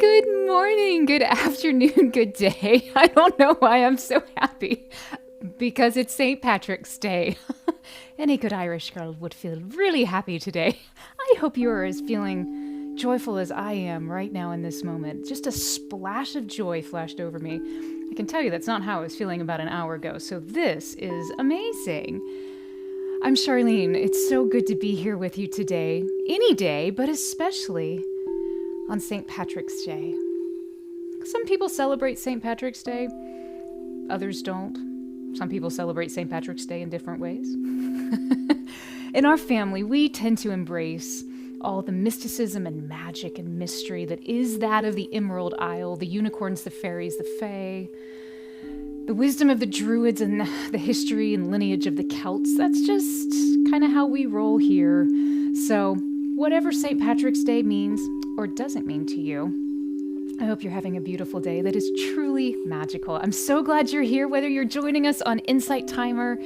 Good morning, good afternoon, good day. I don't know why I'm so happy. Because it's St. Patrick's Day. Any good Irish girl would feel really happy today. I hope you are as feeling joyful as I am right now in this moment. Just a splash of joy flashed over me. I can tell you that's not how I was feeling about an hour ago, so this is amazing. I'm Charleene. It's so good to be here with you today. Any day, but especially on St. Patrick's Day. Some people celebrate St. Patrick's Day, others don't. Some people celebrate St. Patrick's Day in different ways. In our family, we tend to embrace all the mysticism and magic and mystery that is that of the Emerald Isle, the unicorns, the fairies, the fae, the wisdom of the druids, and the history and lineage of the Celts. That's just kind of how we roll here. So whatever St. Patrick's Day means or doesn't mean to you, I hope you're having a beautiful day that is truly magical. I'm so glad you're here, whether you're joining us on Insight Timer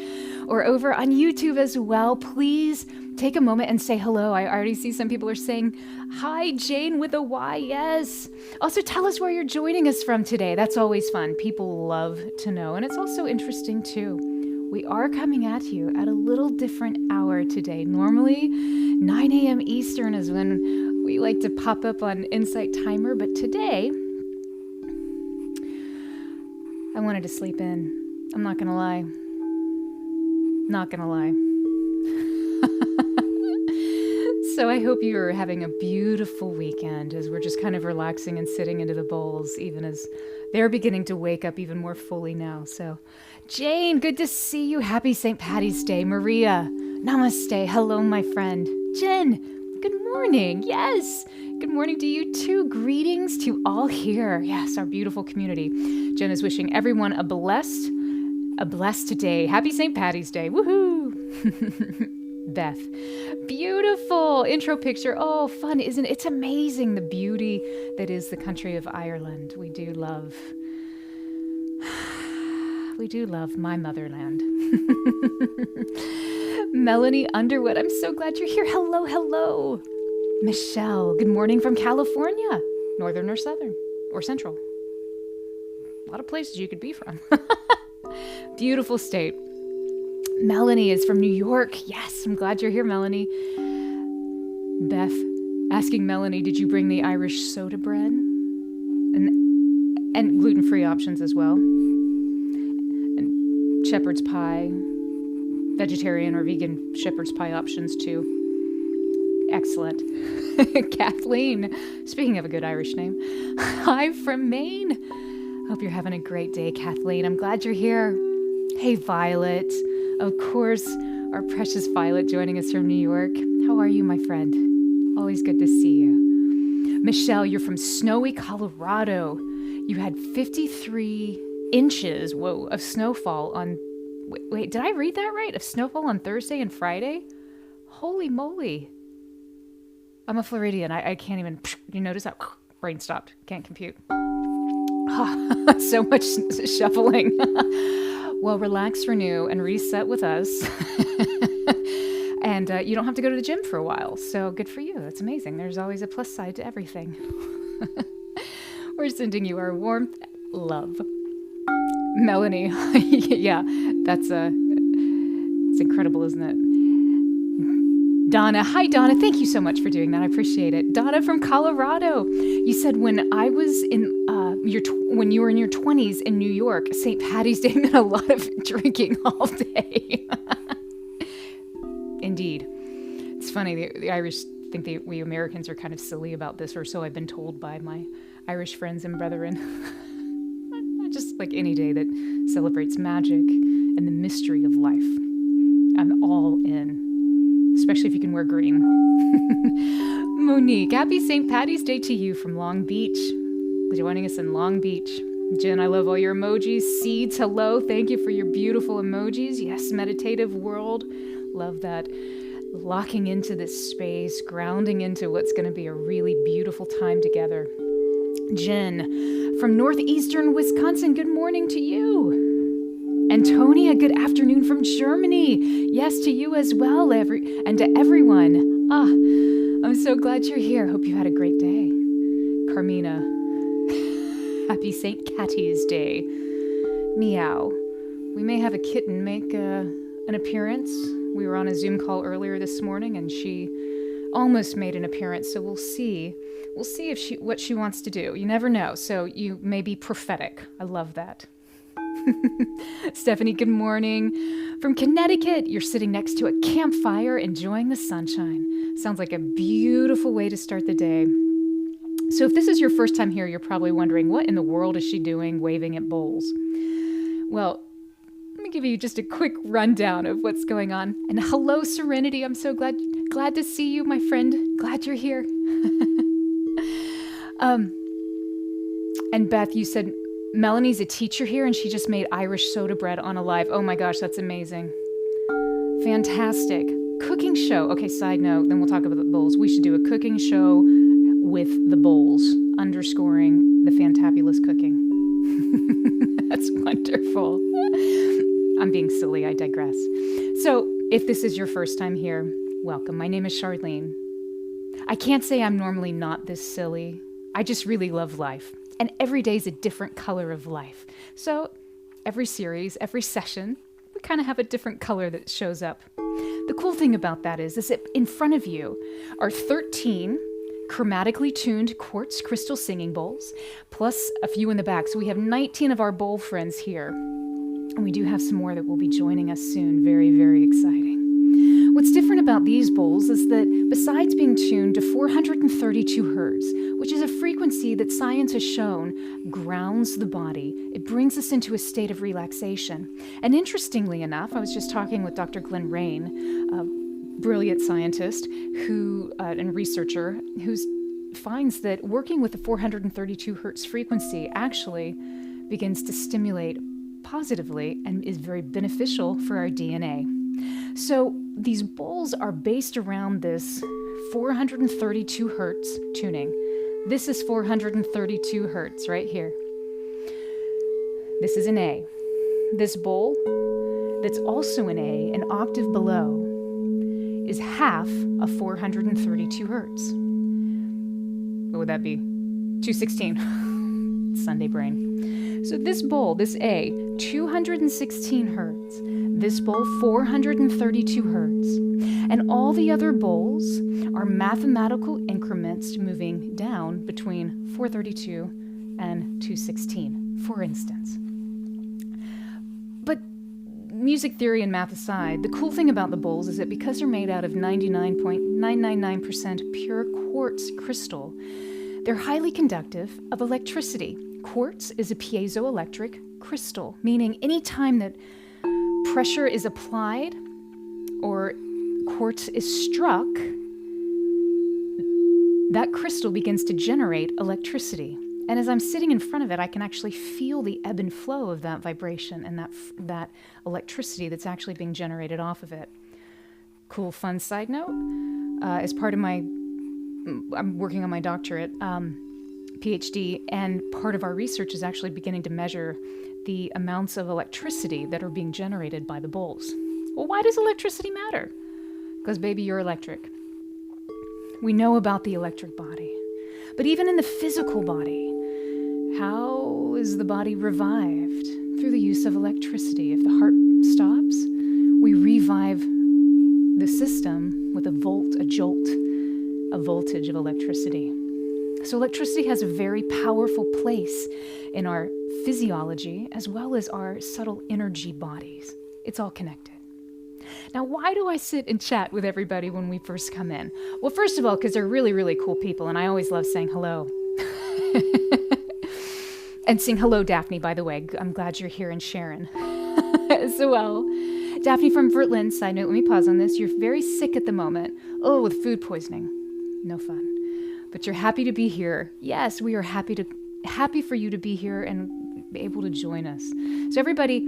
or over on YouTube as well. Please take a moment and say hello. I already see some people are saying, hi, Jane with a Y, yes. Also, tell us where you're joining us from today. That's always fun. People love to know, and it's also interesting too. We are coming at you at a little different hour today. Normally, 9 a.m. Eastern is when we like to pop up on Insight Timer, but today, I wanted to sleep in. I'm not gonna lie. Not gonna lie. So I hope you're having a beautiful weekend as we're just kind of relaxing and sitting into the bowls, even as they're beginning to wake up even more fully now. So, Jane, good to see you. Happy St. Patty's Day. Maria, namaste. Hello, my friend. Jen, good morning. Yes. Good morning to you too. Greetings to all here. Yes, our beautiful community. Jen is wishing everyone a blessed day. Happy St. Patty's Day. Woohoo. Beth, beautiful intro picture. Oh, fun, isn't it? It's amazing the beauty that is the country of Ireland. We do love my motherland. Melanie Underwood, I'm so glad you're here. Hello, hello. Michelle, good morning from California. Northern or southern or central. A lot of places you could be from. Beautiful state. Melanie is from New York. Yes, I'm glad you're here, Melanie. Beth asking Melanie, did you bring the Irish soda bread? And gluten-free options as well. And shepherd's pie, vegetarian or vegan shepherd's pie options too. Excellent. Kathleen, speaking of a good Irish name. Hi from Maine. Hope you're having a great day, Kathleen. I'm glad you're here. Hey, Violet. Of course, our precious Violet joining us from New York. How are you, my friend? Always good to see you. Michelle, you're from snowy Colorado. You had 53 inches, of snowfall on... Wait, did I read that right? Of snowfall on Thursday and Friday? Holy moly. I'm a Floridian. I can't even... You notice that? Brain stopped. Can't compute. So much shuffling. Well, relax, renew, and reset with us. And you don't have to go to the gym for a while. So good for you. That's amazing. There's always a plus side to everything. We're sending you our warmth, love. Melanie. Yeah, it's incredible, isn't it? Donna. Hi, Donna. Thank you so much for doing that. I appreciate it. Donna from Colorado. You said when I was in when you were in your 20s in New York, St. Patty's Day meant a lot of drinking all day. Indeed. It's funny, the Irish think we Americans are kind of silly about this, or so I've been told by my Irish friends and brethren. Just like any day that celebrates magic and the mystery of life. I'm all in, especially if you can wear green. Monique, happy St. Patty's Day to you from Long Beach. Joining us in Long Beach. Jen, I love all your emojis. Seeds, hello. Thank you for your beautiful emojis. Yes, meditative world. Love that. Locking into this space, grounding into what's going to be a really beautiful time together. Jen, from northeastern Wisconsin, good morning to you. Antonia, good afternoon from Germany. Yes, to you as well, and to everyone. I'm so glad you're here. Hope you had a great day. Carmina, Happy St. Catty's Day. Meow. We may have a kitten make an appearance. We were on a Zoom call earlier this morning and she almost made an appearance, so we'll see. We'll see if what she wants to do. You never know, so you may be prophetic. I love that. Stephanie, good morning. From Connecticut, you're sitting next to a campfire enjoying the sunshine. Sounds like a beautiful way to start the day. So if this is your first time here, you're probably wondering, what in the world is she doing waving at bowls? Well, let me give you just a quick rundown of what's going on. And hello, Serenity. I'm so glad to see you, my friend. Glad you're here. And Beth, you said Melanie's a teacher here and she just made Irish soda bread on a live. Oh my gosh, that's amazing. Fantastic. Cooking show. Okay, side note, then we'll talk about the bowls. We should do a cooking show with the bowls, underscoring the fantabulous cooking. That's wonderful. I'm being silly, I digress. So, if this is your first time here, welcome. My name is Charleene. I can't say I'm normally not this silly. I just really love life. And every day is a different color of life. So, every series, every session, we kind of have a different color that shows up. The cool thing about that is that in front of you are 13 chromatically tuned quartz crystal singing bowls, plus a few in the back. So we have 19 of our bowl friends here. And we do have some more that will be joining us soon. Very, very exciting. What's different about these bowls is that besides being tuned to 432 hertz, which is a frequency that science has shown grounds the body, it brings us into a state of relaxation. And interestingly enough, I was just talking with Dr. Glenn Rain, brilliant scientist and researcher who finds that working with the 432 hertz frequency actually begins to stimulate positively and is very beneficial for our DNA. So these bowls are based around this 432 hertz tuning. This is 432 hertz right here. This is an A. This bowl that's also an A, an octave below, is half of 432 hertz. What would that be? 216. Sunday brain. So this bowl, this A, 216 hertz. This bowl, 432 hertz. And all the other bowls are mathematical increments moving down between 432 and 216, for instance. But music theory and math aside, the cool thing about the bowls is that because they're made out of 99.999% pure quartz crystal, they're highly conductive of electricity. Quartz is a piezoelectric crystal, meaning any time that pressure is applied or quartz is struck, that crystal begins to generate electricity. And as I'm sitting in front of it, I can actually feel the ebb and flow of that vibration and that electricity that's actually being generated off of it. Cool, fun side note. As part of I'm working on my doctorate, PhD, and part of our research is actually beginning to measure the amounts of electricity that are being generated by the bowls. Well, why does electricity matter? Because, baby, you're electric. We know about the electric body. But even in the physical body, how is the body revived? Through the use of electricity. If the heart stops, we revive the system with a jolt, a voltage of electricity. So electricity has a very powerful place in our physiology as well as our subtle energy bodies. It's all connected. Now, why do I sit and chat with everybody when we first come in? Well, first of all, because they're really, really cool people, and I always love saying hello. And saying hello, Daphne, by the way. I'm glad you're here, and Sharon as well. Daphne from Vertland, side note, let me pause on this. You're very sick at the moment. Oh, with food poisoning. No fun. But you're happy to be here. Yes, we are happy for you to be here and be able to join us. So everybody,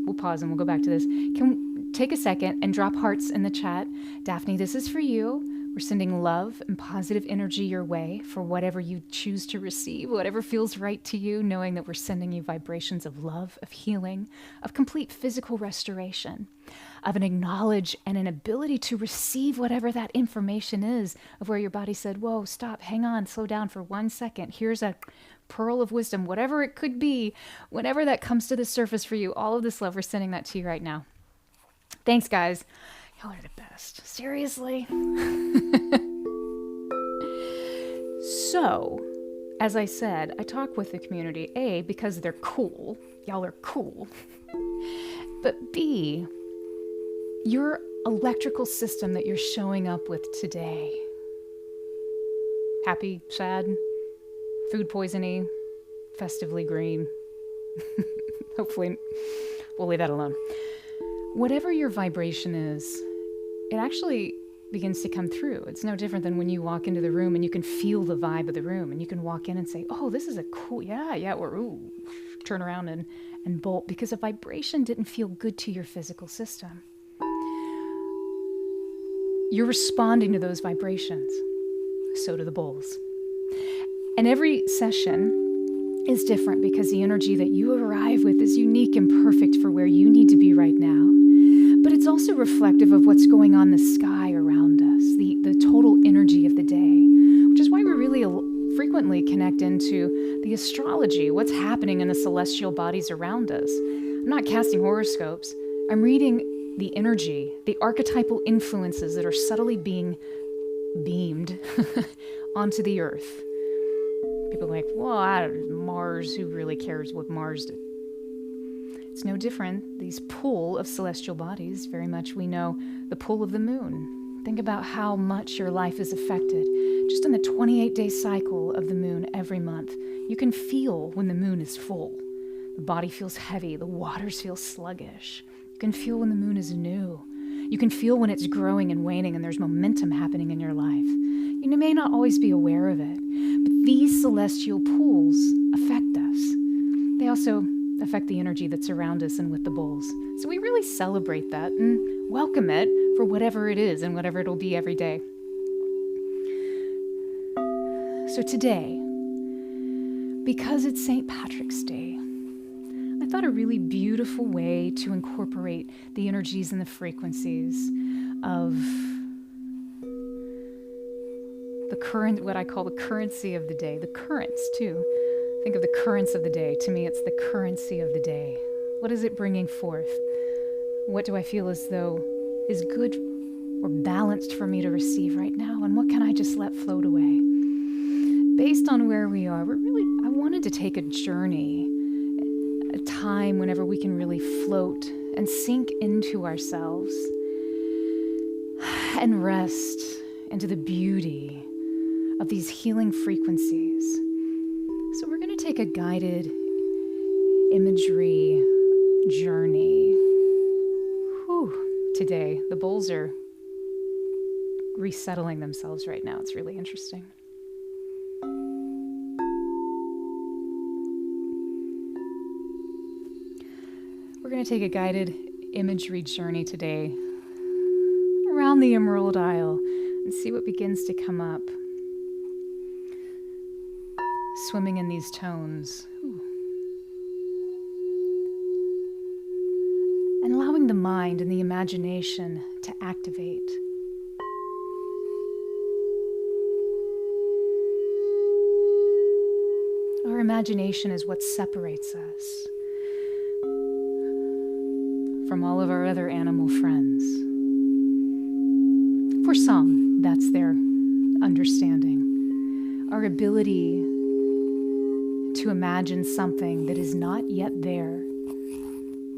we'll pause and we'll go back to this. Can take a second and drop hearts in the chat. Daphne, this is for you. We're sending love and positive energy your way for whatever you choose to receive, whatever feels right to you, knowing that we're sending you vibrations of love, of healing, of complete physical restoration, of an acknowledge and an ability to receive whatever that information is, of where your body said, whoa, stop, hang on, slow down for 1 second. Here's a pearl of wisdom, whatever it could be, whenever that comes to the surface for you, all of this love, we're sending that to you right now. Thanks, guys. Y'all are the best. Seriously. So, as I said, I talk with the community, A, because they're cool. Y'all are cool. But B, your electrical system that you're showing up with today. Happy, sad, food poisoning, festively green. Hopefully, we'll leave that alone. Whatever your vibration is, it actually begins to come through. It's no different than when you walk into the room and you can feel the vibe of the room and you can walk in and say, oh, this is a cool, or ooh, turn around and bolt because a vibration didn't feel good to your physical system. You're responding to those vibrations. So do the bowls. And every session is different because the energy that you arrive with is unique and perfect for where you need to be right now. But it's also reflective of what's going on in the sky around us, the total energy of the day, which is why we really frequently connect into the astrology, what's happening in the celestial bodies around us. I'm not casting horoscopes. I'm reading the energy, the archetypal influences that are subtly being beamed onto the earth. People are like, well, Mars, who really cares what Mars did? It's no different. These pull of celestial bodies, very much we know the pull of the moon. Think about how much your life is affected. Just in the 28-day cycle of the moon every month, you can feel when the moon is full. The body feels heavy, the waters feel sluggish. You can feel when the moon is new. You can feel when it's growing and waning and there's momentum happening in your life. You may not always be aware of it, but these celestial pools affect us. They also affect the energy that's around us and with the bowls. So we really celebrate that and welcome it for whatever it is and whatever it'll be every day. So today, because it's St. Patrick's Day, I thought a really beautiful way to incorporate the energies and the frequencies of the current, what I call the currency of the day, the currents too. Think of the currents of the day. To me, it's the currency of the day. What is it bringing forth? What do I feel as though is good or balanced for me to receive right now? And what can I just let float away? Based on where we are, I wanted to take a journey, a time whenever we can really float and sink into ourselves and rest into the beauty of these healing frequencies. So we're going to take a guided imagery journey. Today, the bowls are resettling themselves right now. It's really interesting. We're going to take a guided imagery journey today around the Emerald Isle and see what begins to come up. Swimming in these tones. And allowing the mind and the imagination to activate. Our imagination is what separates us from all of our other animal friends. For some, that's their understanding. Our ability to imagine something that is not yet there.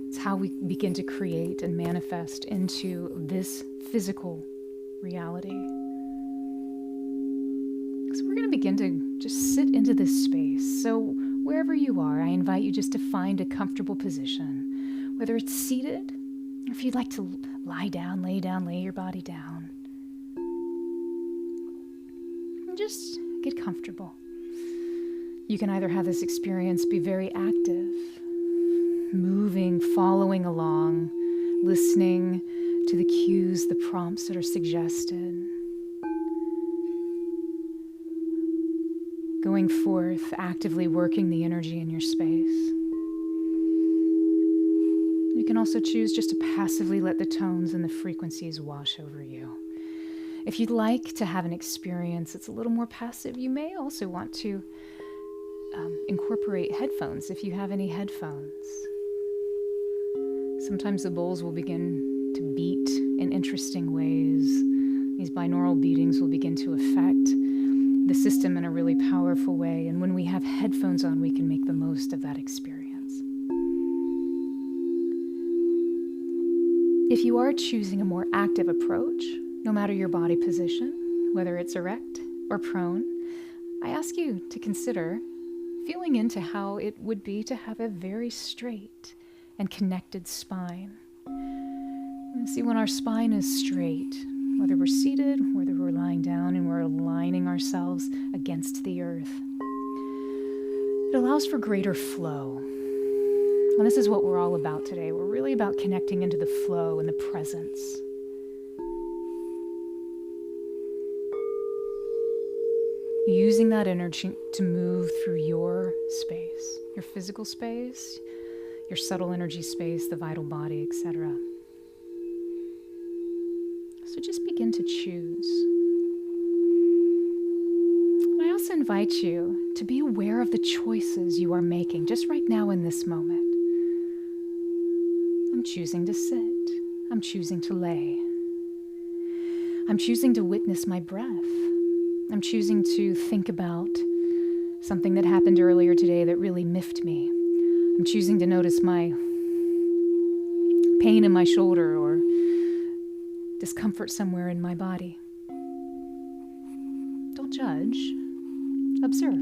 It's how we begin to create and manifest into this physical reality. So we're going to begin to just sit into this space. So wherever you are, I invite you just to find a comfortable position, whether it's seated, or if you'd like to lie down, lay your body down. And just get comfortable. You can either have this experience be very active, moving, following along, listening to the cues, the prompts that are suggested. Going forth, actively working the energy in your space. You can also choose just to passively let the tones and the frequencies wash over you. If you'd like to have an experience that's a little more passive, you may also want to incorporate headphones if you have any headphones. Sometimes the bowls will begin to beat in interesting ways. These binaural beatings will begin to affect the system in a really powerful way. And when we have headphones on, we can make the most of that experience. If you are choosing a more active approach, no matter your body position, whether it's erect or prone, I ask you to consider feeling into how it would be to have a very straight and connected spine. And see, when our spine is straight, whether we're seated, whether we're lying down and we're aligning ourselves against the earth, it allows for greater flow. And this is what we're all about today. We're really about connecting into the flow and the presence. Using that energy to move through your space, your physical space, your subtle energy space, the vital body, etc. So just begin to choose. And I also invite you to be aware of the choices you are making just right now in this moment. I'm choosing to sit. I'm choosing to lay. I'm choosing to witness my breath. I'm choosing to think about something that happened earlier today that really miffed me. I'm choosing to notice my pain in my shoulder or discomfort somewhere in my body. Don't judge. Observe.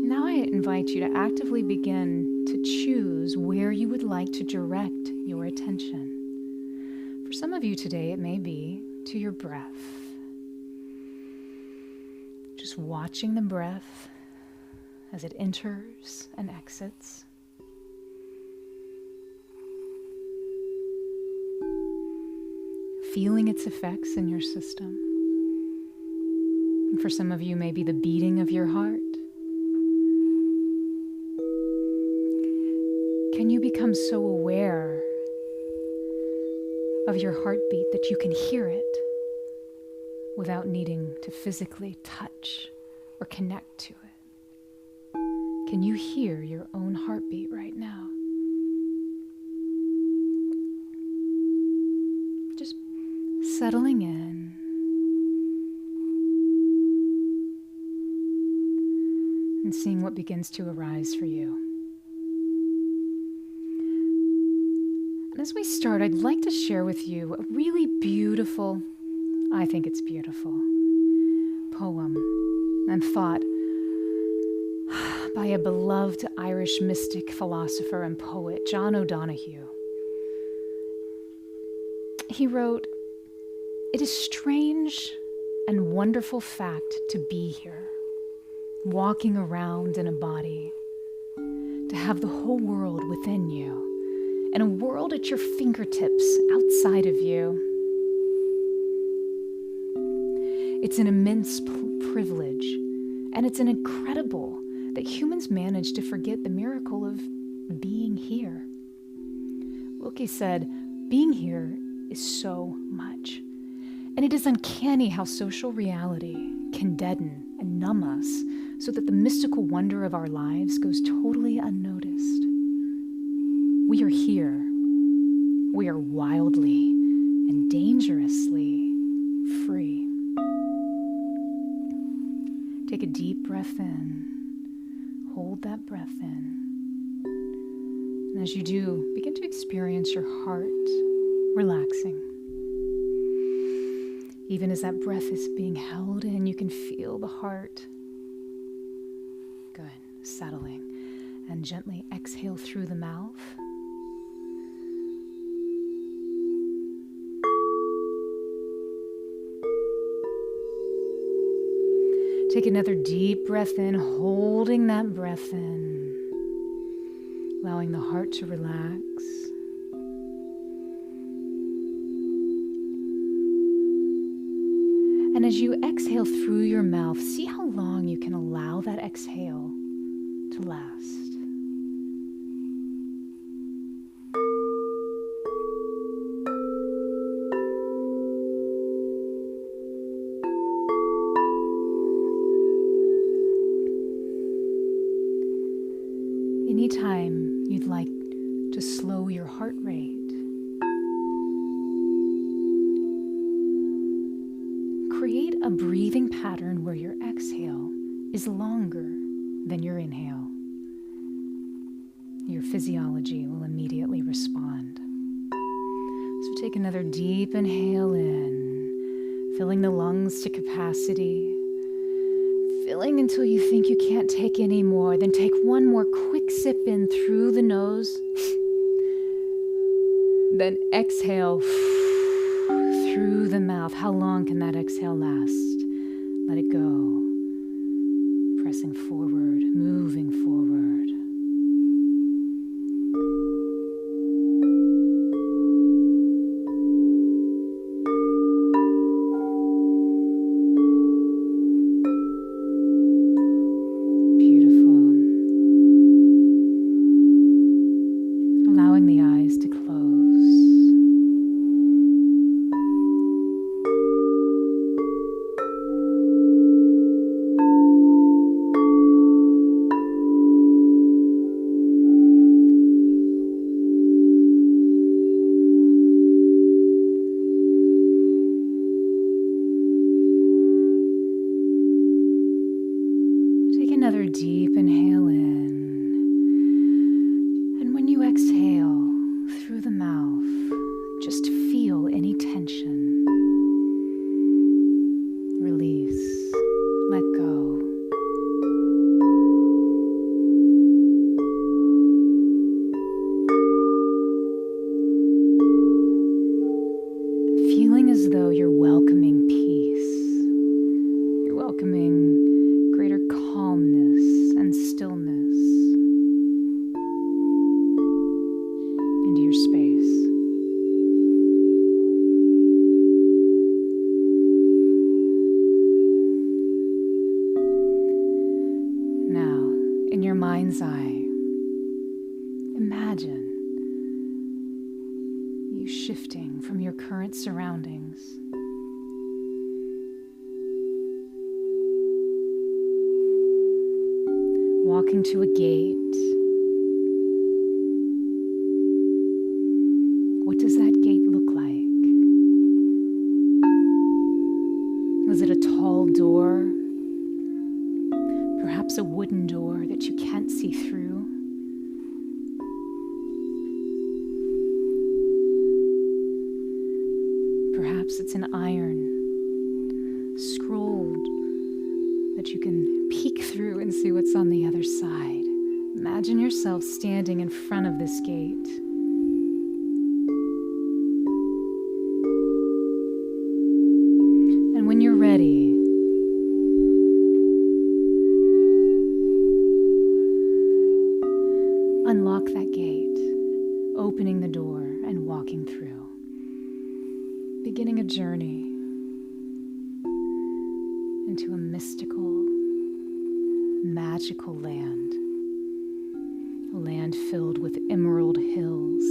Now I invite you to actively begin to choose where you would like to direct your attention. For some of you today, it may be to your breath. Just watching the breath as it enters and exits. Feeling its effects in your system. And for some of you, maybe the beating of your heart. Can you become so aware of your heartbeat that you can hear it without needing to physically touch or connect to it? Can you hear your own heartbeat right now? Just settling in. And seeing what begins to arise for you. And as we start, I'd like to share with you a really beautiful, I think it's beautiful, poem and thought by a beloved Irish mystic, philosopher, and poet, John O'Donoghue. He wrote, "It is strange and wonderful fact to be here, walking around in a body, to have the whole world within you, and a world at your fingertips outside of you. It's an immense privilege, and it's an incredible that humans manage to forget the miracle of being here." Wilkie said, "Being here is so much, and it is uncanny how social reality can deaden and numb us so that the mystical wonder of our lives goes totally unnoticed. We are here. We are wildly and dangerously free." Take a deep breath in. Hold that breath in. And as you do, begin to experience your heart relaxing. Even as that breath is being held in, you can feel the heart. Good. Settling. And gently exhale through the mouth. Take another deep breath in, holding that breath in, allowing the heart to relax. And as you exhale through your mouth, see how long you can allow that exhale to last. slow your heart rate. Create a breathing pattern where your exhale is longer than your inhale. Your physiology will immediately respond. So take another deep inhale in, filling the lungs to capacity, filling until you think you can't take any more. Then take one more quick sip in through the nose. Then exhale through the mouth. How long can that exhale last? Let it go. Pressing forward, moving forward. Another deep inhale in, and when you exhale through the mouth, just feel any tension. Release, let go. Feeling as though you're welcoming peace. You're welcoming greater calmness and stillness into your space. Now, in your mind's eye, imagine you shifting from your current surroundings. Walking to a gate. What does that gate look like? Was it a tall door? Perhaps a wooden door that you can't see through? Perhaps it's an iron, scrolled, that you can peek through and see what's on the other side. Imagine yourself standing in front of this gate. And when you're ready, unlock that gate, opening the door and walking through, beginning a journey into a mystical, magical land, a land filled with emerald hills,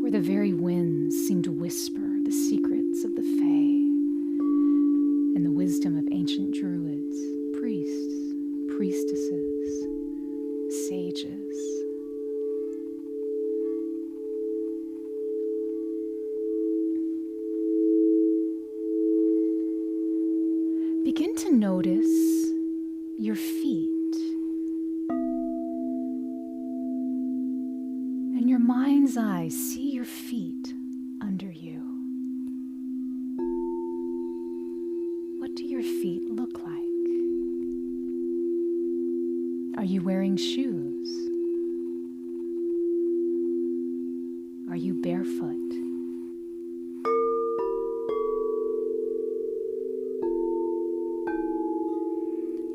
where the very winds seem to whisper the secrets of the Fae and the wisdom of ancient druids, priests, priestesses, sages. Begin to notice your feet. In your mind's eye, see your feet under you. What do your feet look like? Are you wearing shoes? Are you barefoot?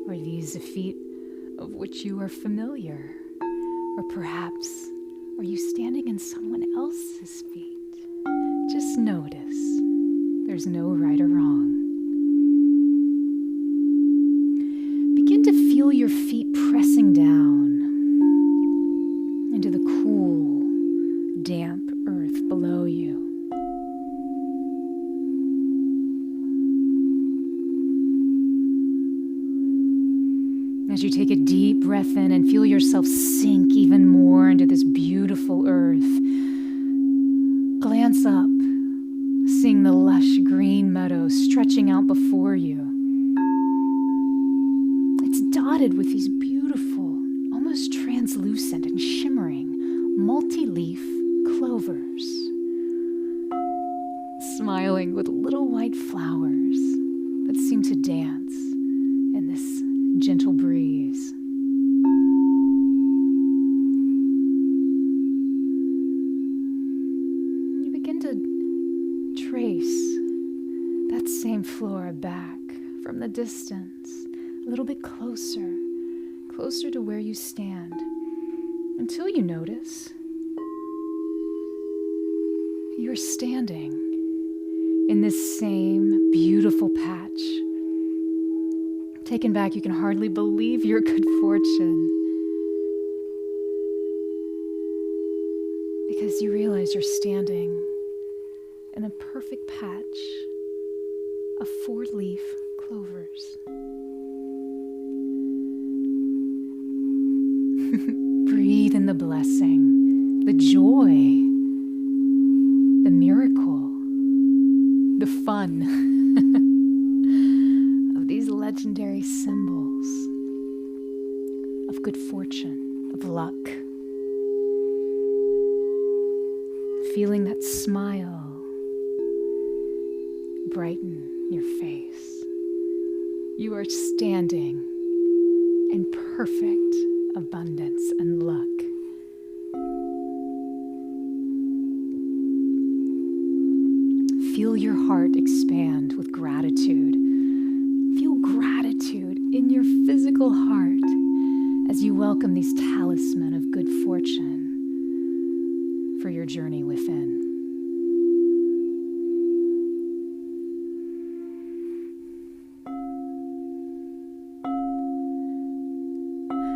Are these the feet of which you are familiar? Or perhaps, are you standing in someone else's feet? Just notice. There's no right or wrong. Begin to feel your feet pressing down into the cool, damp earth below you. As you take a deep breath in and feel yourself sink even more into this beautiful earth, glance up, seeing the lush green meadows stretching out before you. It's dotted with these beautiful, almost translucent and shimmering multi-leaf clovers, smiling with little white flowers that seem to dance in this gentle breeze. You begin to trace that same flora back from the distance, a little bit closer to where you stand, until you notice you're standing in this same beautiful patch. Taken back, you can hardly believe your good fortune, because you realize you're standing in a perfect patch of 4-leaf clovers. Breathe in the blessing, the joy, the miracle, the fun of these legendary symbols of good fortune, of luck. Feeling that smile brighten your face. You are standing in perfect abundance and luck. Feel your heart expand with gratitude. Feel gratitude in your physical heart as you welcome these talisman of good fortune for your journey within.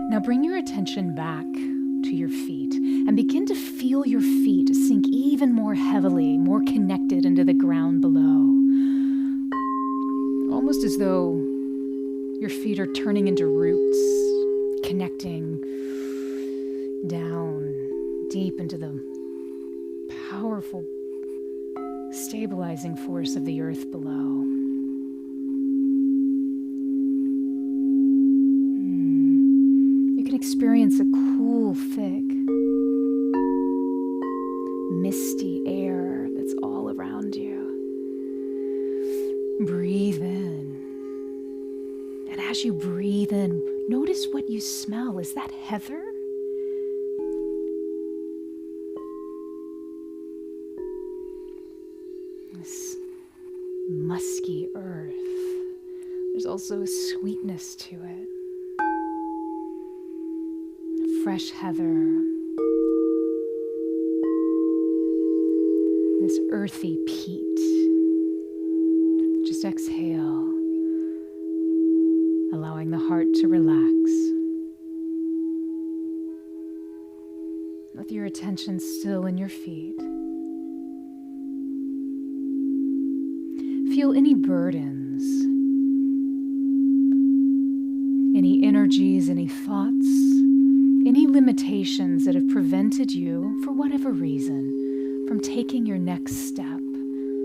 Now bring your attention back to your feet and begin to feel your feet sink even more heavily, more connected into the ground below. Almost as though your feet are turning into roots, connecting down deep into the powerful, stabilizing force of the earth below. Experience a cool, thick, misty air that's all around you. Breathe in. And as you breathe in, notice what you smell. Is that heather? This musky earth. There's also a sweetness to it. Fresh heather, this earthy peat. Just exhale, allowing the heart to relax. With your attention still in your feet, feel any burdens, any energies, any thoughts, any limitations that have prevented you, for whatever reason, from taking your next step,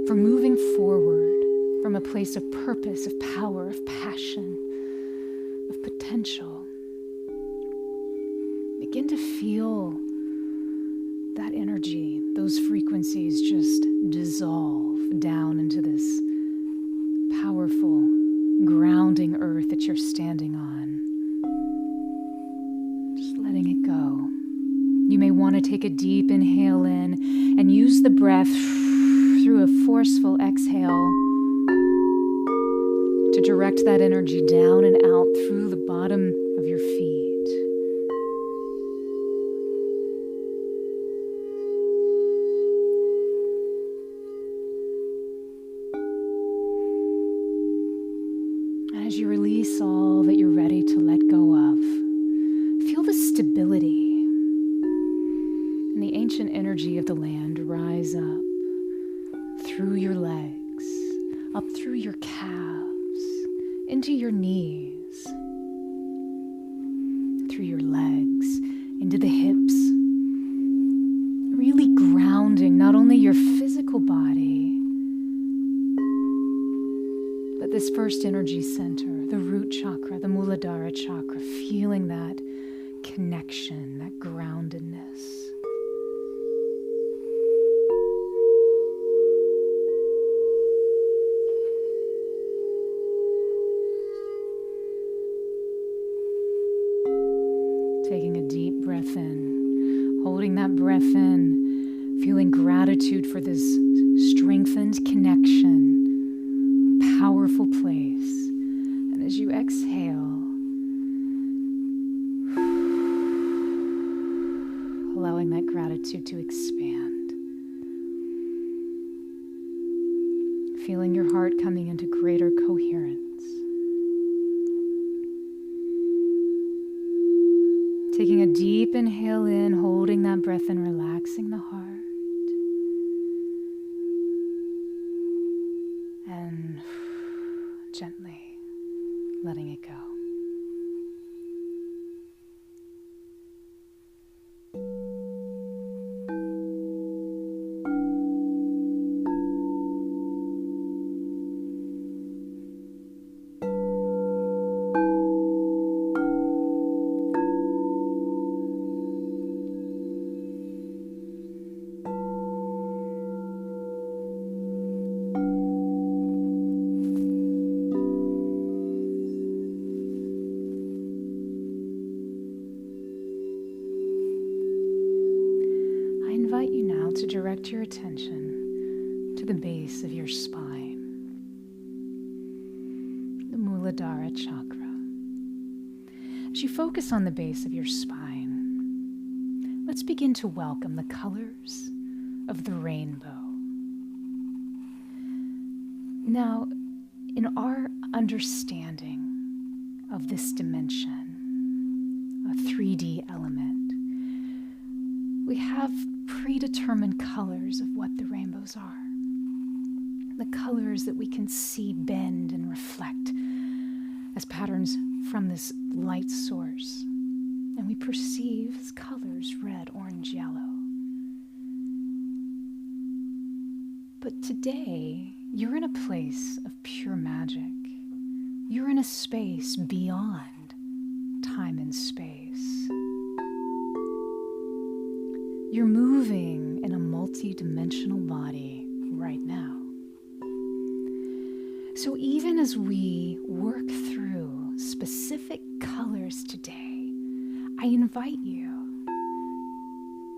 from moving forward from a place of purpose, of power, of passion, of potential. Begin to feel that energy, those frequencies just dissolve down into this powerful, grounding earth that you're standing on. Letting it go. You may want to take a deep inhale in and use the breath through a forceful exhale to direct that energy down and out through the bottom of your feet. And as you release all that you're ready to let go of, feel the stability and the ancient energy of the land rise up through your legs, up through your calves, into your knees. through your legs, into the hips. Really grounding not only your physical body, but this first energy center, the root chakra, the Muladhara chakra, feeling that connection, that groundedness. Taking a deep breath in, holding that breath in, feeling gratitude for this strengthened connection, powerful place. And as you exhale, allowing that gratitude to expand. Feeling your heart coming into greater coherence. Taking a deep inhale in, holding that breath and relaxing the heart. And gently letting it go. To direct your attention to the base of your spine, the Muladhara chakra. As you focus on the base of your spine, let's begin to welcome the colors of the rainbow. Now, in our understanding of this dimension, a 3D element, we have predetermined colors of what the rainbows are. The colors that we can see bend and reflect as patterns from this light source. And we perceive as colors red, orange, yellow. But today, you're in a place of pure magic. You're in a space beyond time and space. You're moving in a multi-dimensional body right now. So even as we work through specific colors today, I invite you,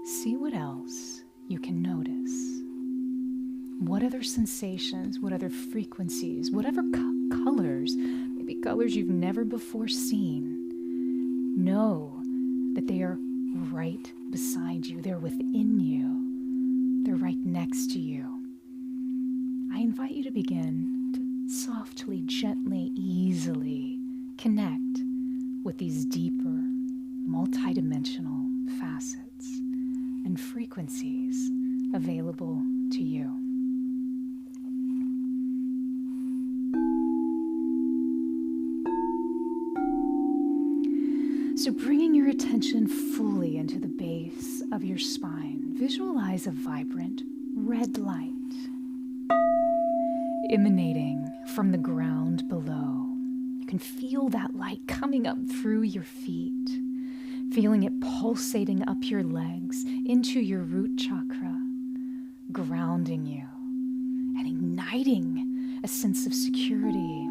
see what else you can notice. What other sensations, what other frequencies, whatever colors, maybe colors you've never before seen, know that they are right beside you. They're within you. They're right next to you. I invite you to begin to softly, gently, easily connect with these deeper, multidimensional facets and frequencies available to you. So bringing your attention fully into the base of your spine, visualize a vibrant red light emanating from the ground below. You can feel that light coming up through your feet, feeling it pulsating up your legs into your root chakra, grounding you and igniting a sense of security,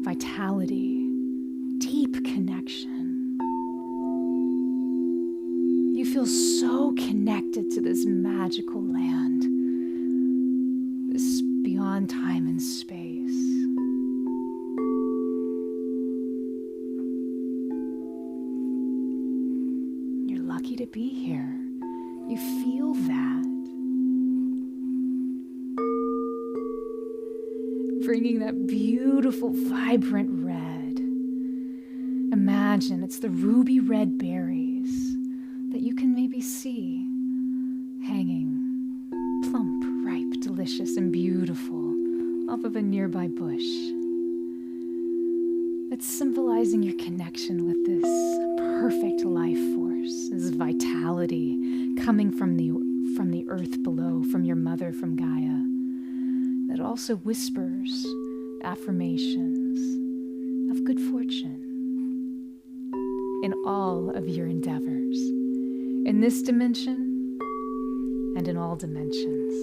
vitality, deep connection. You feel so connected to this magical land, this beyond time and space. You're lucky to be here. You feel that. Bringing that beautiful, vibrant red. Imagine it's the ruby red berries that you can maybe see hanging plump, ripe, delicious, and beautiful off of a nearby bush. It's symbolizing your connection with this perfect life force, this vitality coming from the earth below, from your mother, from Gaia, that also whispers affirmations of good fortune in all of your endeavors, in this dimension and in all dimensions.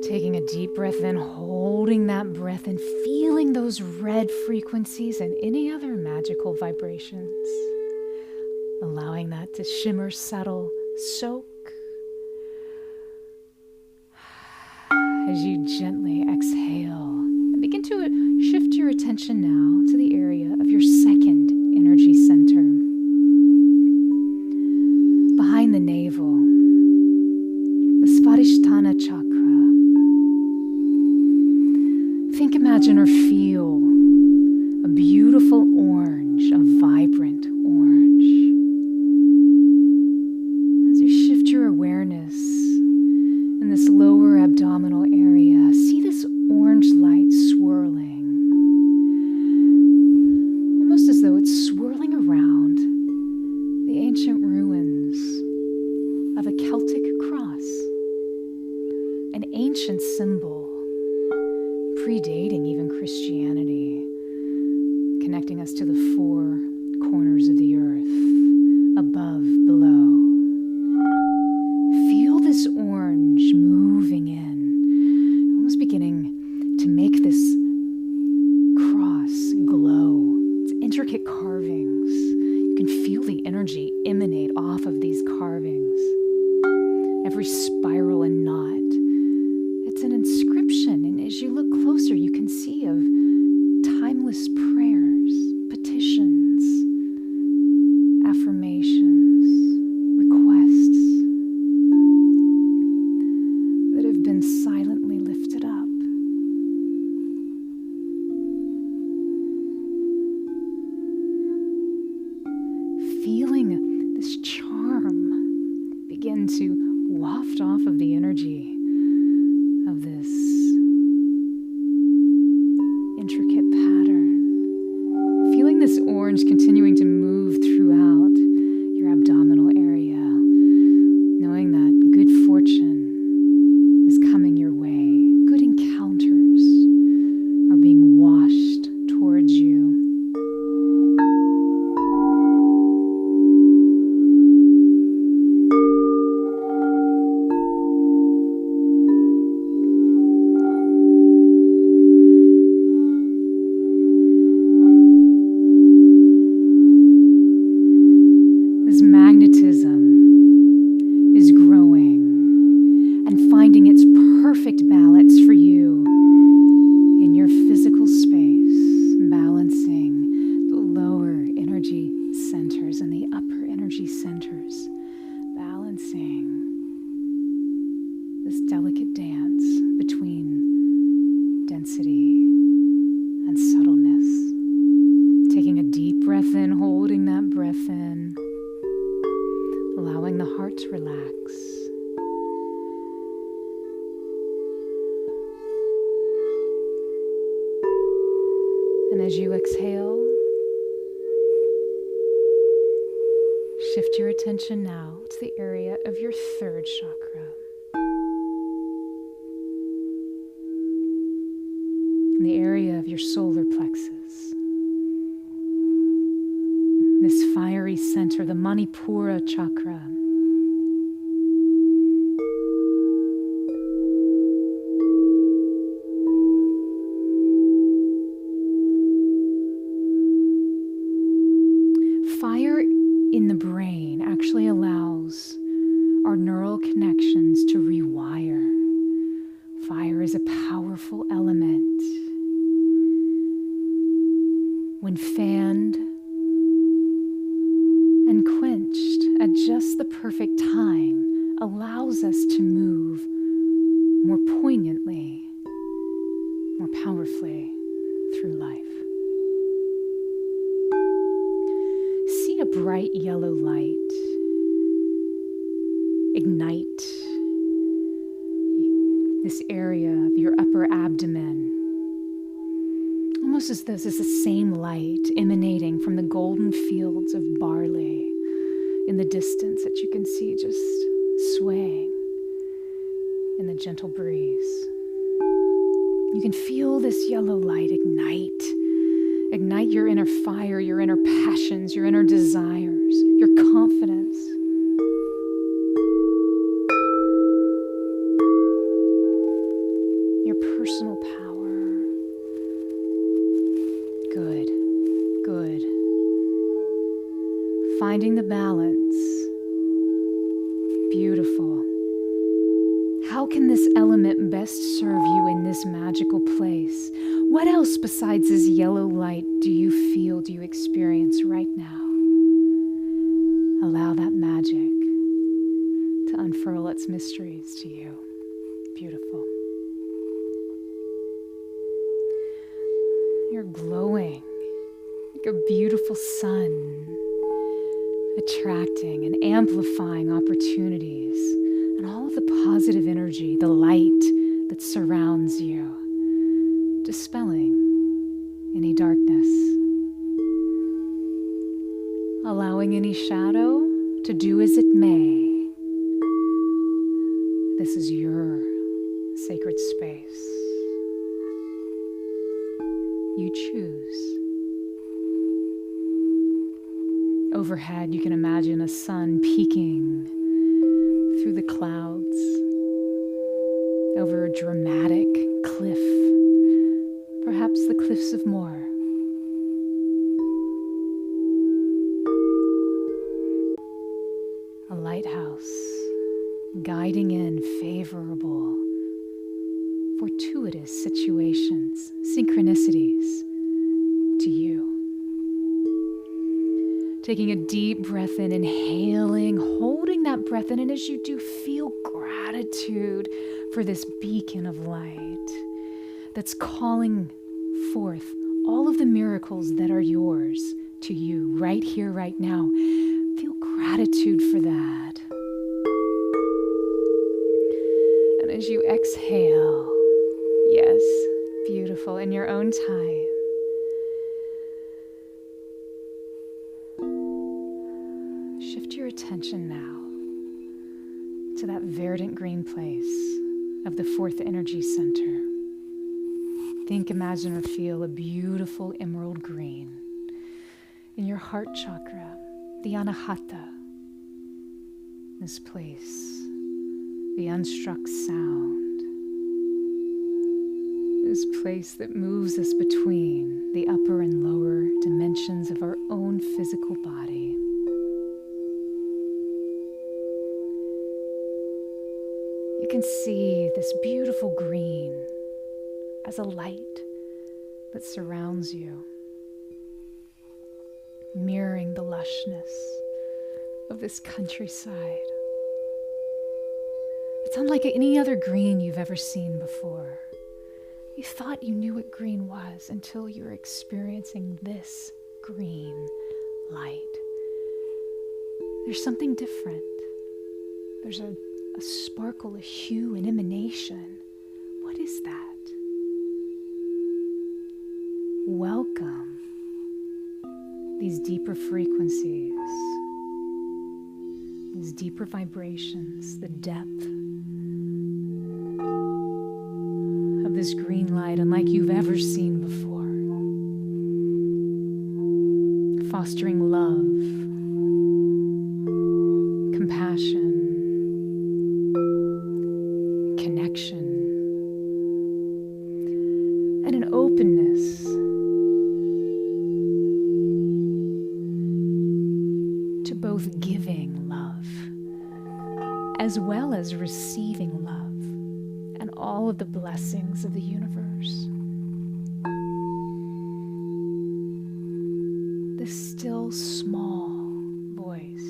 Taking a deep breath in, holding that breath and feeling those red frequencies and any other magical vibrations. Allowing that to shimmer, settle, soak. As you gently exhale and begin to shift your attention now to the area of your second energy center. Behind the navel, the Svadhisthana chakra. Think, imagine, or feel a beautiful orange, a vibrant orange. As you shift your awareness in this lower abdominal area, see this orange light swirling, almost as though it's swirling around the ancient ruins of a Celtic cross, an ancient symbol predating even Christianity, connecting us to the four corners of the earth, above, below. Feel this orange moving in, almost beginning to make this cross glow. It's intricate carvings. You can feel the energy emanate off of these carvings. Every spiral and knot. It's an inscription, and as you look closer, you can see of timeless prayers, petitions, affirmations, requests that have been silently lifted up. Feeling this charm begin to waft off of the energy of this intricate pattern. Feeling this orange continuing to move throughout your abdominal area, knowing that good fortune is coming your way. Good encounters are being washed towards you. Magnetism is growing and finding its perfect balance for you in your physical space, balancing the lower energy centers and the upper energy centers, balancing this delicate dance between density and subtleness. Taking a deep breath in, holding that breath in. Allowing the heart to relax. And as you exhale, shift your attention now to the area of your third chakra. The area of your solar plexus. This fiery center, the Manipura chakra. Fire in the brain actually allows our neural connections to rewire. Fire is a powerful element. When fanned and quenched at just the perfect time, allows us to move more poignantly, more powerfully through life. See a bright yellow light ignite this area of your upper abdomen, almost as though this is the same light emanating from the golden fields of barley in the distance that you can see just swaying in the gentle breeze. You can feel this yellow light ignite your inner fire, your inner passions, your inner desires, your confidence. Your personal power. Good, good. Finding the balance. Beautiful. How can this element best serve you in this magical place? What else besides this yellow light do you feel, do you experience right now? Allow that magic to unfurl its mysteries to you. Beautiful. You're glowing like a beautiful sun, attracting and amplifying opportunities and all of the positive energy, the light that surrounds you, dispelling any darkness, allowing any shadow to do as it may. This is your sacred space. You choose. Overhead, you can imagine a sun peeking through the clouds over a dramatic cliff, perhaps the cliffs of Moher. A lighthouse guiding in favorable, fortuitous situations, synchronicities to you. Taking a deep breath in, inhaling, holding that breath in, and as you do, feel gratitude for this beacon of light that's calling forth all of the miracles that are yours to you right here, right now. Feel gratitude for that. And as you exhale, yes, beautiful, in your own time, shift your attention now to that verdant green place of the fourth energy center. Think, imagine, or feel a beautiful emerald green in your heart chakra, the anahata, this place, the unstruck sound, this place that moves us between the upper and lower dimensions of our own physical body. You can see this beautiful green as a light that surrounds you, mirroring the lushness of this countryside. It's unlike any other green you've ever seen before. You thought you knew what green was until you were experiencing this green light. There's something different. There's a sparkle, a hue, an emanation. What is that? Welcome these deeper frequencies, these deeper vibrations, the depth of this green light unlike you've ever seen before, fostering love, compassion, connection, and an openness to both giving love as well as receiving love and all of the blessings of the universe. This still small voice,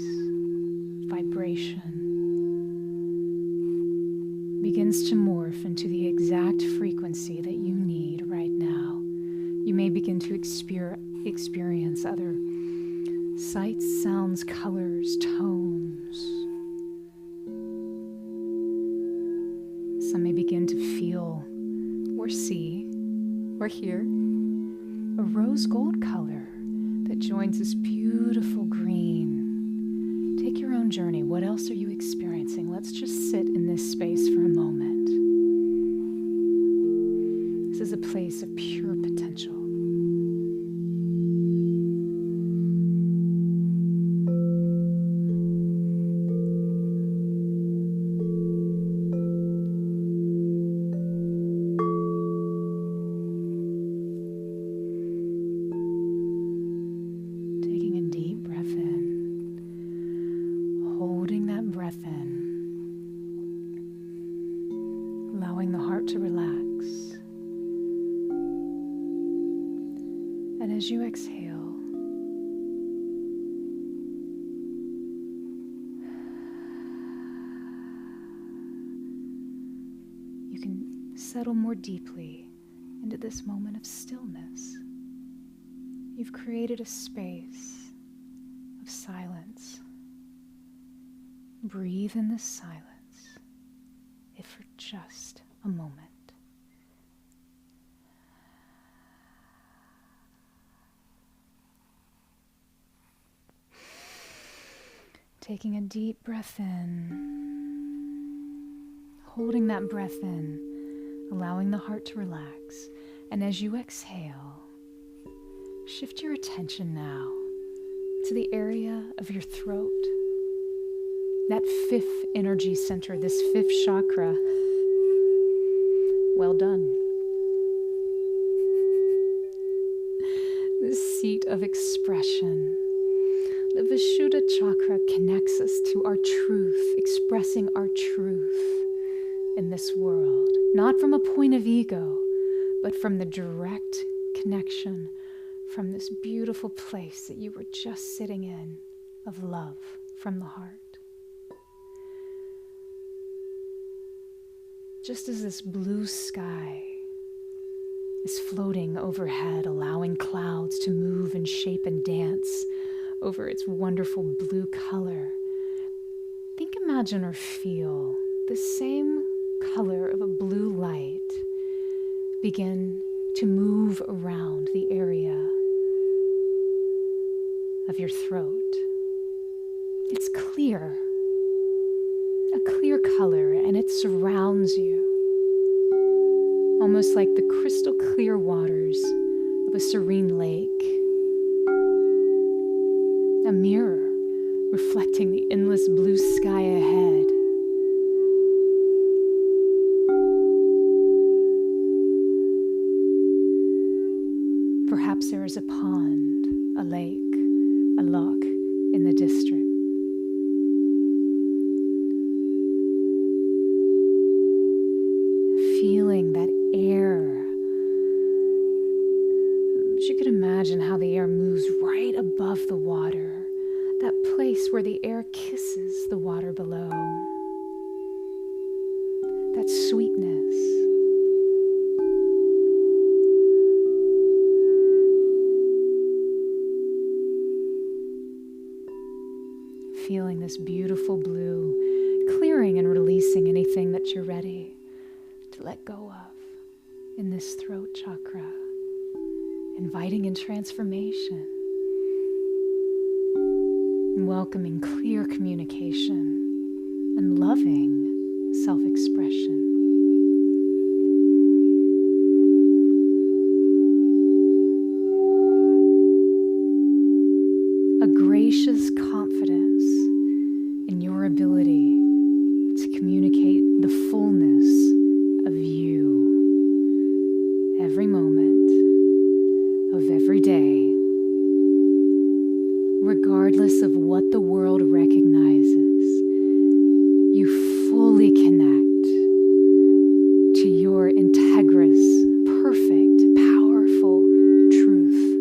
vibration, begins to morph into the exact frequency that you need right now. You may begin to experience other sights, sounds, colors, tones. Some may begin to feel or see or hear a rose gold color that joins this beautiful green. Take your own journey. What else are you experiencing? Let's just sit in this space for a moment. This is a place of pure potential. As you exhale, you can settle more deeply into this moment of stillness. You've created a space of silence. Breathe in this silence, if for just a moment. Taking a deep breath in, holding that breath in, allowing the heart to relax. And as you exhale, shift your attention now to the area of your throat, that fifth energy center, this fifth chakra. Well done. This seat of expression. The Vishuddha chakra connects us to our truth, expressing our truth in this world, not from a point of ego, but from the direct connection from this beautiful place that you were just sitting in of love from the heart. Just as this blue sky is floating overhead, allowing clouds to move and shape and dance over its wonderful blue color, think, imagine, or feel the same color of a blue light begin to move around the area of your throat. It's clear, a clear color, and it surrounds you, almost like the crystal clear waters of a serene lake. A mirror reflecting the endless blue sky ahead. Perhaps there is a pond, a lake, a loch in the district. Feeling that air. You could imagine how the air moves right above the water, that place where the air kisses the water below. That sweetness. Feeling this beautiful blue, clearing and releasing anything that you're ready to let go of in this throat chakra. Inviting in transformation, and welcoming clear communication and loving self-expression. A gracious confidence in your ability to communicate the fullness of you every moment of every day, regardless of what the world recognizes. You fully connect to your integrous, perfect, powerful truth.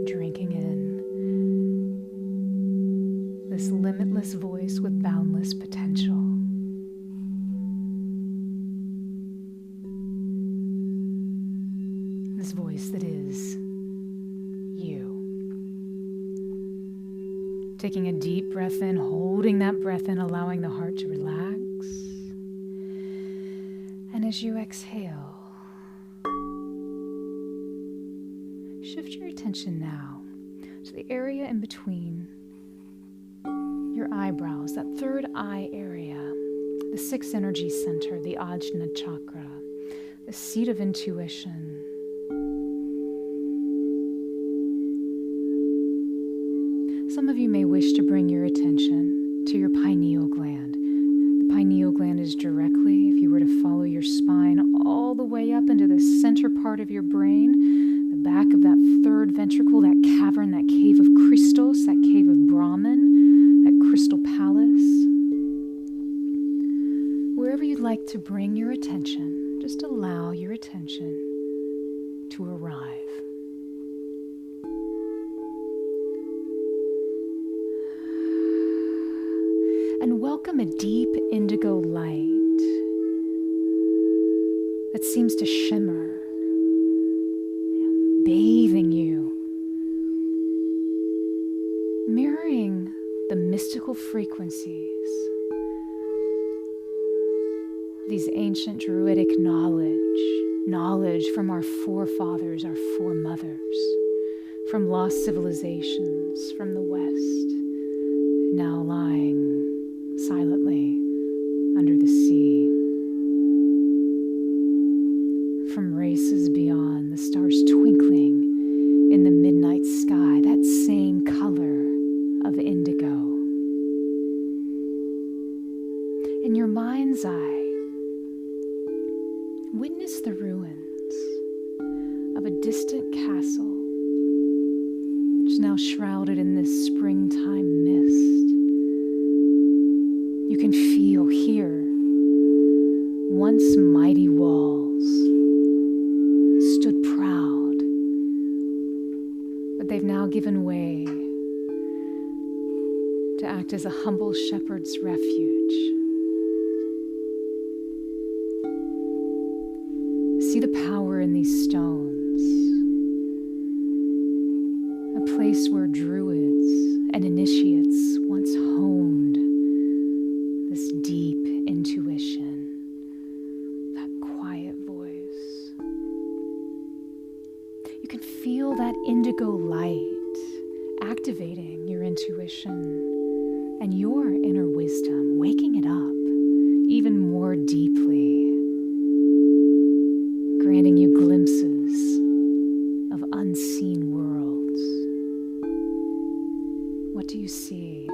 Drinking in this limitless voice with boundless potential. voice that is you. Taking a deep breath in, holding that breath in, allowing the heart to relax. And as you exhale, shift your attention now to the area in between your eyebrows, that third eye area, the sixth energy center, the Ajna chakra, the seat of intuition. Some of you may wish to bring your attention to your pineal gland. The pineal gland is directly, if you were to follow your spine all the way up into the center part of your brain, the back of that third ventricle, that cavern, that cave of Christos, that cave of Brahman, that crystal palace. Wherever you'd like to bring your attention, just allow your attention to arrive. And welcome a deep indigo light that seems to shimmer, bathing you, mirroring the mystical frequencies, these ancient druidic knowledge from our forefathers, our foremothers, from lost civilizations from the West, now lying silently under the sea, from races beyond, the stars twinkling in the midnight sky, that same color of indigo. In your mind's eye, witness the ruins of a distant castle, which is now shrouded in this springtime mist. You can feel, hear, once mighty walls stood proud, but they've now given way to act as a humble shepherd's refuge. See the power in these stones, a place where druids and initiates once honed this deep intuition, that quiet voice. You can feel that indigo light activating your intuition and your inner wisdom, waking it up even more deeply, granting you glimpses of unseen worlds. What do you see?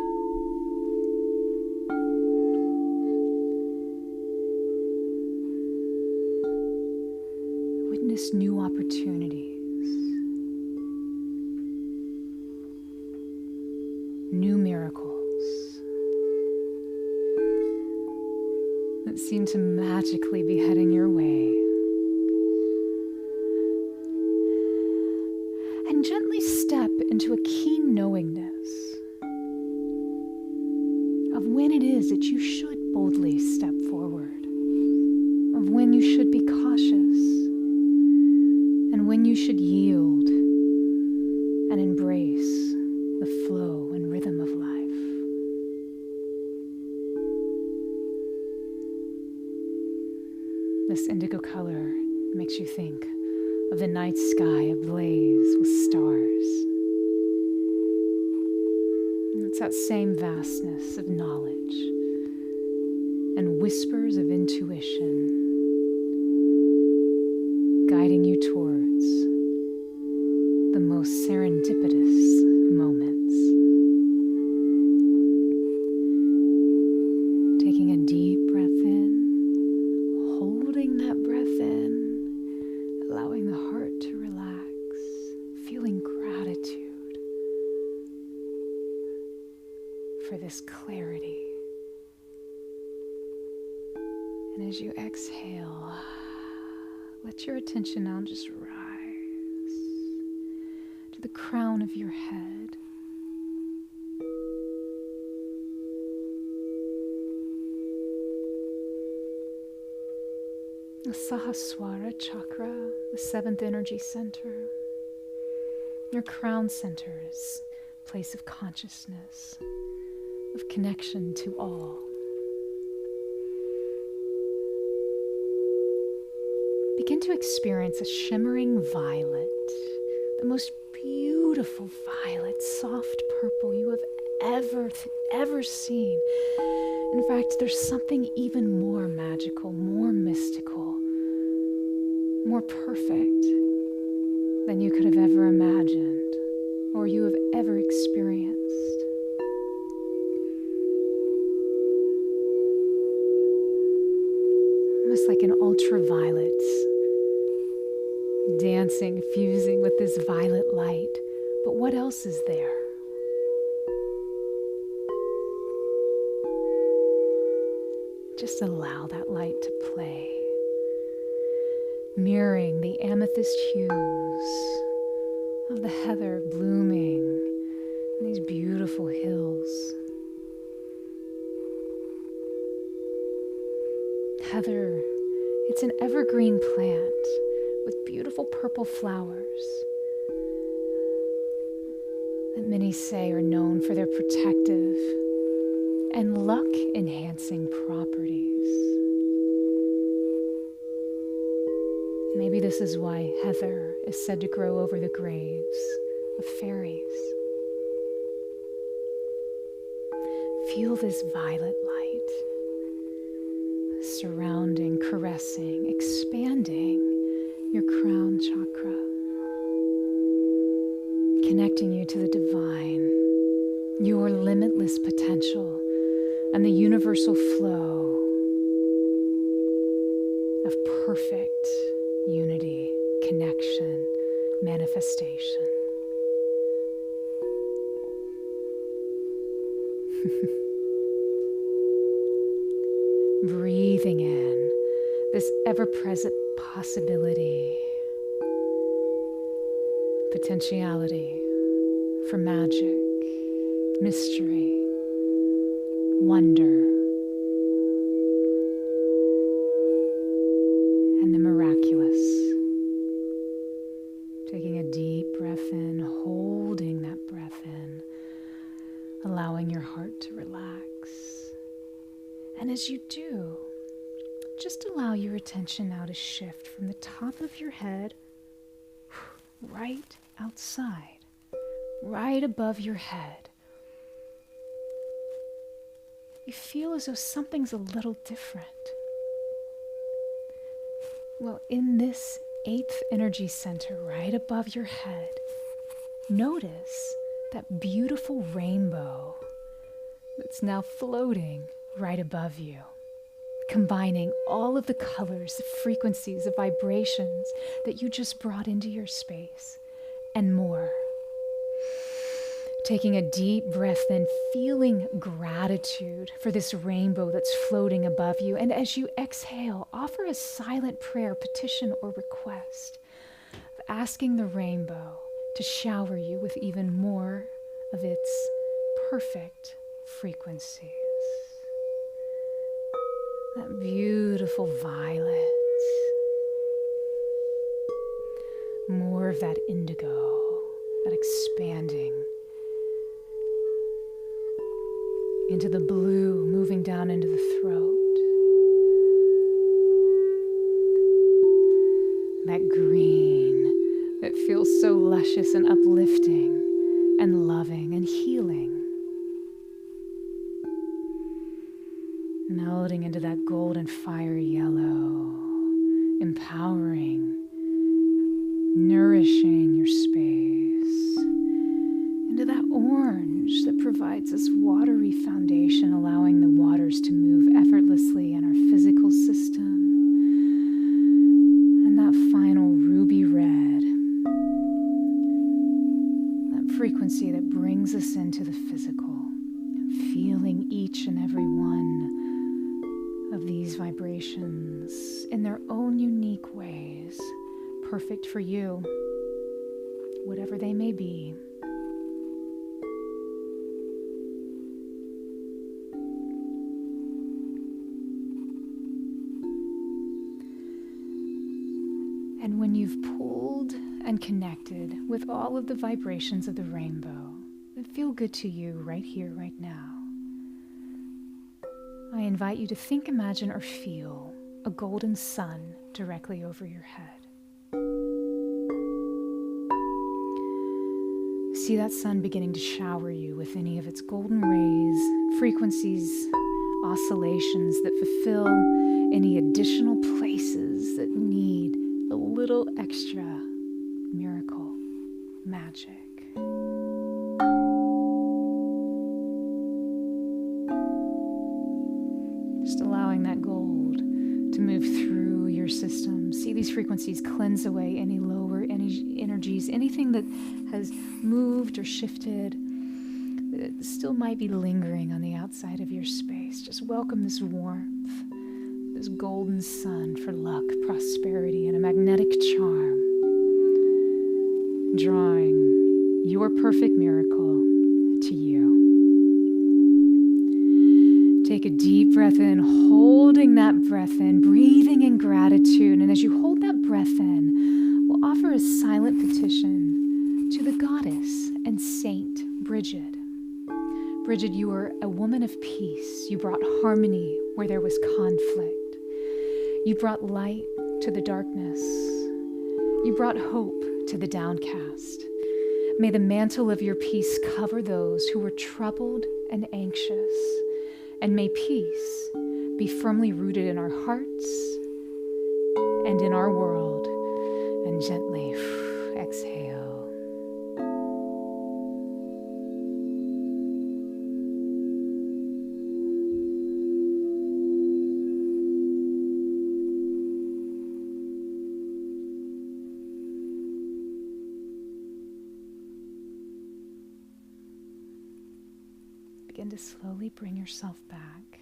Witness new opportunities, new miracles that seem to magically be heading your way. And gently step into a keen knowingness of when it is that you should boldly step forward, of when you should be cautious, and when you should yield and embrace the flow and rhythm of life. This indigo color makes you think of the night sky ablaze with stars. And it's that same vastness of knowledge and whispers of intuition guiding you towards the most serendipitous moments. Taking a deep breath in, holding that breath in, allowing the heart to relax, feeling gratitude for this clarity. And as you exhale, let your attention now just rise to the crown of your head. the Sahasrara chakra, the seventh energy center. Your crown center is a place of consciousness, of connection to all. Begin to experience a shimmering violet, the most beautiful violet, soft purple you have ever seen. In fact, there's something even more magical, more mystical, more perfect than you could have ever imagined or you have ever experienced. Almost like an ultraviolet, dancing, fusing with this violet light. But what else is there? Just allow that light to play, mirroring the amethyst hues of the heather blooming in these beautiful hills. Heather, it's an evergreen plant with beautiful purple flowers that many say are known for their protective and luck-enhancing properties. Maybe this is why heather is said to grow over the graves of fairies. Feel this violet light surrounding, caressing, expanding your crown chakra, connecting you to the divine, your limitless potential, and the universal flow of perfect unity, connection, manifestation. Breathing in this ever-present possibility, potentiality for magic, mystery, wonder, and the miraculous. Taking a deep breath in, holding that breath in, allowing your heart to relax. And as you do, just allow your attention now to shift from the top of your head right outside, right above your head. You feel as though something's a little different. Well, in this 8th energy center right above your head, notice that beautiful rainbow that's now floating right above you, combining all of the colors, the frequencies, the vibrations that you just brought into your space and more. Taking a deep breath in, feeling gratitude for this rainbow that's floating above you. And as you exhale, offer a silent prayer, petition, or request of asking the rainbow to shower you with even more of its perfect frequencies. That beautiful violet, more of that indigo, that expanding into the blue, moving down into the throat. That green that feels so luscious and uplifting and loving and healing. Melding into that golden fire yellow, empowering, nourishing your space. Into that orange that provides this watery foundation, allowing the waters to move effortlessly in our physical system. And that final ruby red, that frequency that brings us into the physical, feeling each and every one of these vibrations in their own unique ways, perfect for you, whatever they may be. And when you've pulled and connected with all of the vibrations of the rainbow that feel good to you right here, right now, I invite you to think, imagine, or feel a golden sun directly over your head. See that sun beginning to shower you with any of its golden rays, frequencies, oscillations that fulfill any additional places that need a little extra miracle, magic. Just allowing that gold to move through your system. See these frequencies cleanse away any lower energies, anything that has moved or shifted that still might be lingering on the outside of your space. Just welcome this warmth, this golden sun for luck, prosperity, and a magnetic charm, drawing your perfect miracle to you. Take a deep breath in, holding that breath in, breathing in gratitude. And as you hold that breath in, we'll offer a silent petition to the goddess and saint, Bridget. Bridget, you are a woman of peace. You brought harmony where there was conflict. You brought light to the darkness. You brought hope to the downcast. May the mantle of your peace cover those who were troubled and anxious. And may peace be firmly rooted in our hearts and in our world. And gently exhale. Begin to slowly bring yourself back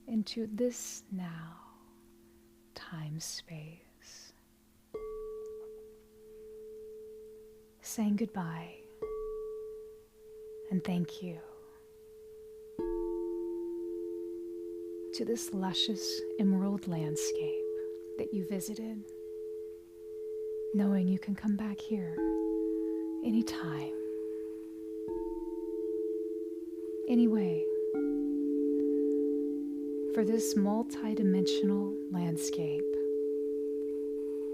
into this now, time, space. Saying goodbye and thank you to this luscious emerald landscape that you visited, knowing you can come back here anytime. Anyway, for this multi-dimensional landscape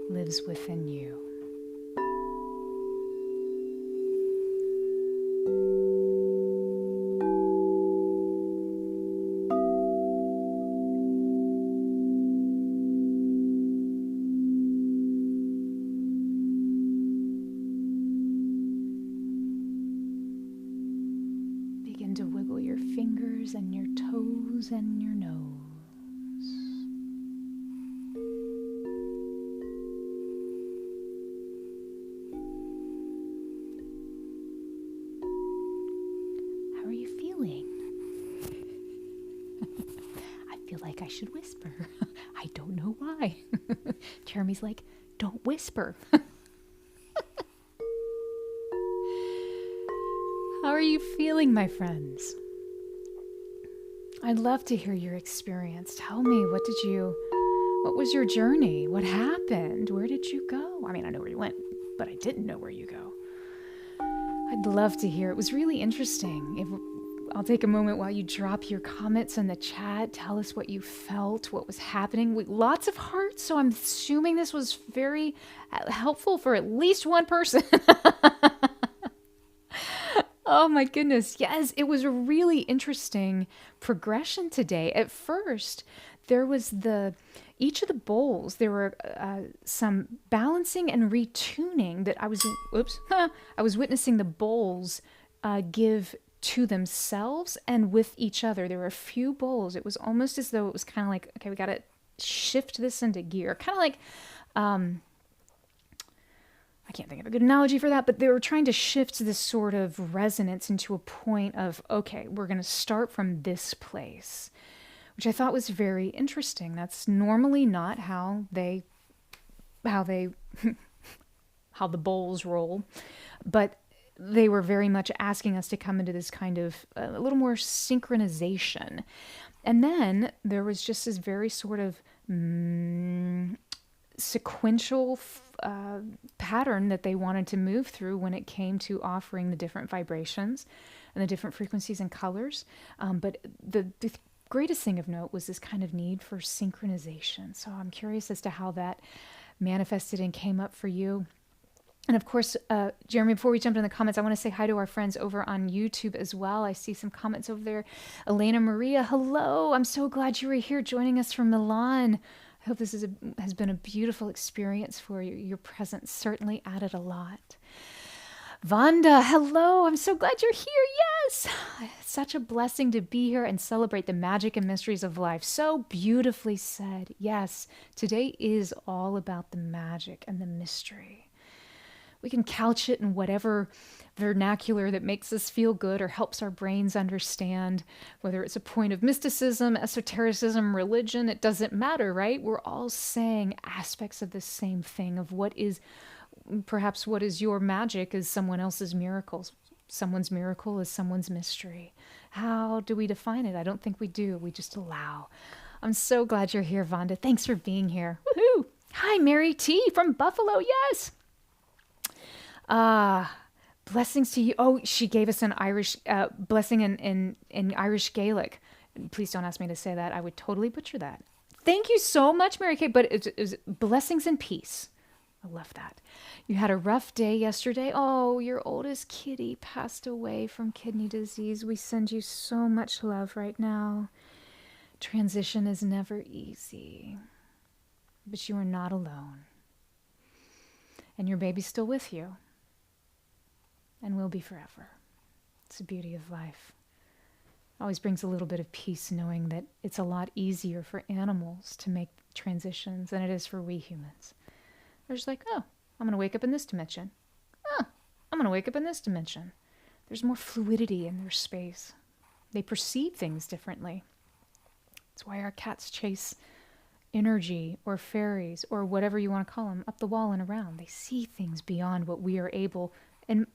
lives within you. Begin to wiggle your fingers and your toes and your nose. How are you feeling? I feel like I should whisper. I don't know why. Jeremy's like, don't whisper. How are you feeling, my friends? I'd love to hear your experience. Tell me, what was your journey? What happened? Where did you go? I mean, I know where you went, but I didn't know where you go. I'd love to hear. It was really interesting. I'll take a moment while you drop your comments in the chat. Tell us what you felt, what was happening. Lots of hearts, so I'm assuming this was very helpful for at least one person. Oh my goodness. Yes, it was a really interesting progression today. At first, there was each of the bowls, there were some balancing and retuning that I was witnessing the bowls give to themselves and with each other. There were a few bowls. It was almost as though it was kind of like, okay, we got to shift this into gear. Kind of like, I can't think of a good analogy for that, but they were trying to shift this sort of resonance into a point of, okay, we're going to start from this place, which I thought was very interesting. That's normally not how the bowls roll, but they were very much asking us to come into this kind of a little more synchronization. And then there was just this very sort of sequential pattern that they wanted to move through when it came to offering the different vibrations and the different frequencies and colors. But the greatest thing of note was this kind of need for synchronization. So I'm curious as to how that manifested and came up for you. And of course, Jeremy, before we jump into the comments, I want to say hi to our friends over on YouTube as well. I see some comments over there. Elena Maria, hello. I'm so glad you were here joining us from Milan. I hope this has been a beautiful experience for you. Your presence certainly added a lot. Vanda, hello. I'm so glad you're here. Yes. Such a blessing to be here and celebrate the magic and mysteries of life. So beautifully said. Yes, today is all about the magic and the mystery. We can couch it in whatever vernacular that makes us feel good or helps our brains understand, whether it's a point of mysticism, esotericism, religion, it doesn't matter, right? We're all saying aspects of the same thing, of what is, perhaps what is your magic is someone else's miracles. Someone's miracle is someone's mystery. How do we define it? I don't think we do. We just allow. I'm so glad you're here, Vonda. Thanks for being here. Woohoo! Hi, Mary T. from Buffalo. Yes. Blessings to you. Oh, she gave us an Irish blessing in Irish Gaelic. Please don't ask me to say that. I would totally butcher that. Thank you so much, Mary Kay. But it's blessings and peace. I love that. You had a rough day yesterday. Oh, your oldest kitty passed away from kidney disease. We send you so much love right now. Transition is never easy. But you are not alone. And your baby's still with you. And will be forever. It's the beauty of life. It always brings a little bit of peace knowing that it's a lot easier for animals to make transitions than it is for we humans. They're just like, oh, I'm going to wake up in this dimension. Oh, I'm going to wake up in this dimension. There's more fluidity in their space. They perceive things differently. That's why our cats chase energy or fairies or whatever you want to call them up the wall and around. They see things beyond what we are able and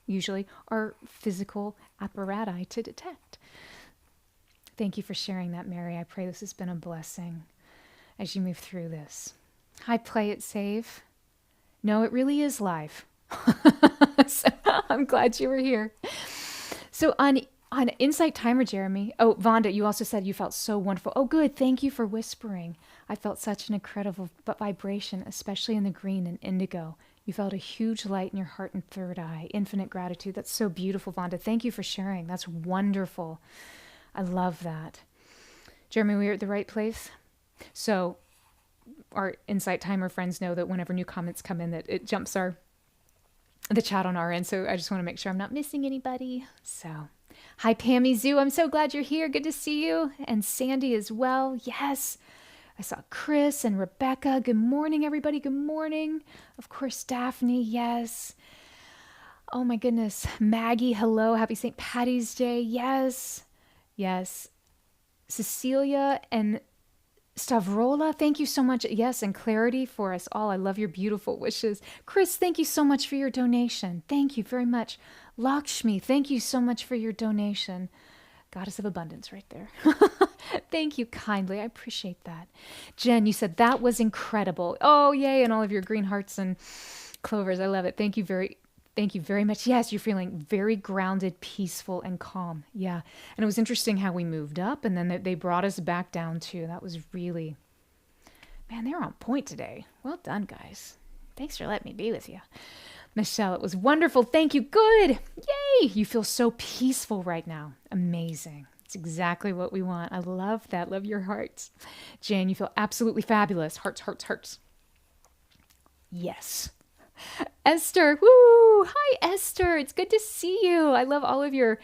usually our physical apparatus to detect. Thank you for sharing that, Mary. I pray this has been a blessing as you move through this. Hi, Play It Safe. No, it really is live. So I'm glad you were here. So on Insight Timer, Jeremy. Oh, Vonda, you also said you felt so wonderful. Oh, good. Thank you for whispering. I felt such an incredible vibration, especially in the green and indigo. You felt a huge light in your heart and third eye. Infinite gratitude. That's so beautiful, Vonda. Thank you for sharing. That's wonderful. I love that. Jeremy, we're at the right place. So our Insight Timer friends know that whenever new comments come in, that it jumps the chat on our end. So I just want to make sure I'm not missing anybody. So hi, Pammy Zoo. I'm so glad you're here. Good to see you. And Sandy as well. Yes. I saw Chris and Rebecca. Good morning, everybody. Good morning. Of course, Daphne. Yes. Oh, my goodness. Maggie, hello. Happy St. Patty's Day. Yes. Yes. Cecilia and Stavrola, thank you so much. Yes, and clarity for us all. I love your beautiful wishes. Chris, thank you so much for your donation. Thank you very much. Lakshmi, thank you so much for your donation. Goddess of abundance right there. Thank you kindly. I appreciate that. Jen, you said that was incredible. Oh, yay. And all of your green hearts and clovers. I love it. Thank you very much. Yes, you're feeling very grounded, peaceful, and calm. Yeah. And it was interesting how we moved up and then they brought us back down too. That was really, man, they're on point today. Well done, guys. Thanks for letting me be with you. Michelle, it was wonderful. Thank you. Good. Yay. You feel so peaceful right now. Amazing. It's exactly what we want. I love that. Love your hearts. Jane, you feel absolutely fabulous. Hearts, hearts, hearts. Yes. Esther, woo! Hi, Esther. It's good to see you. I love all of your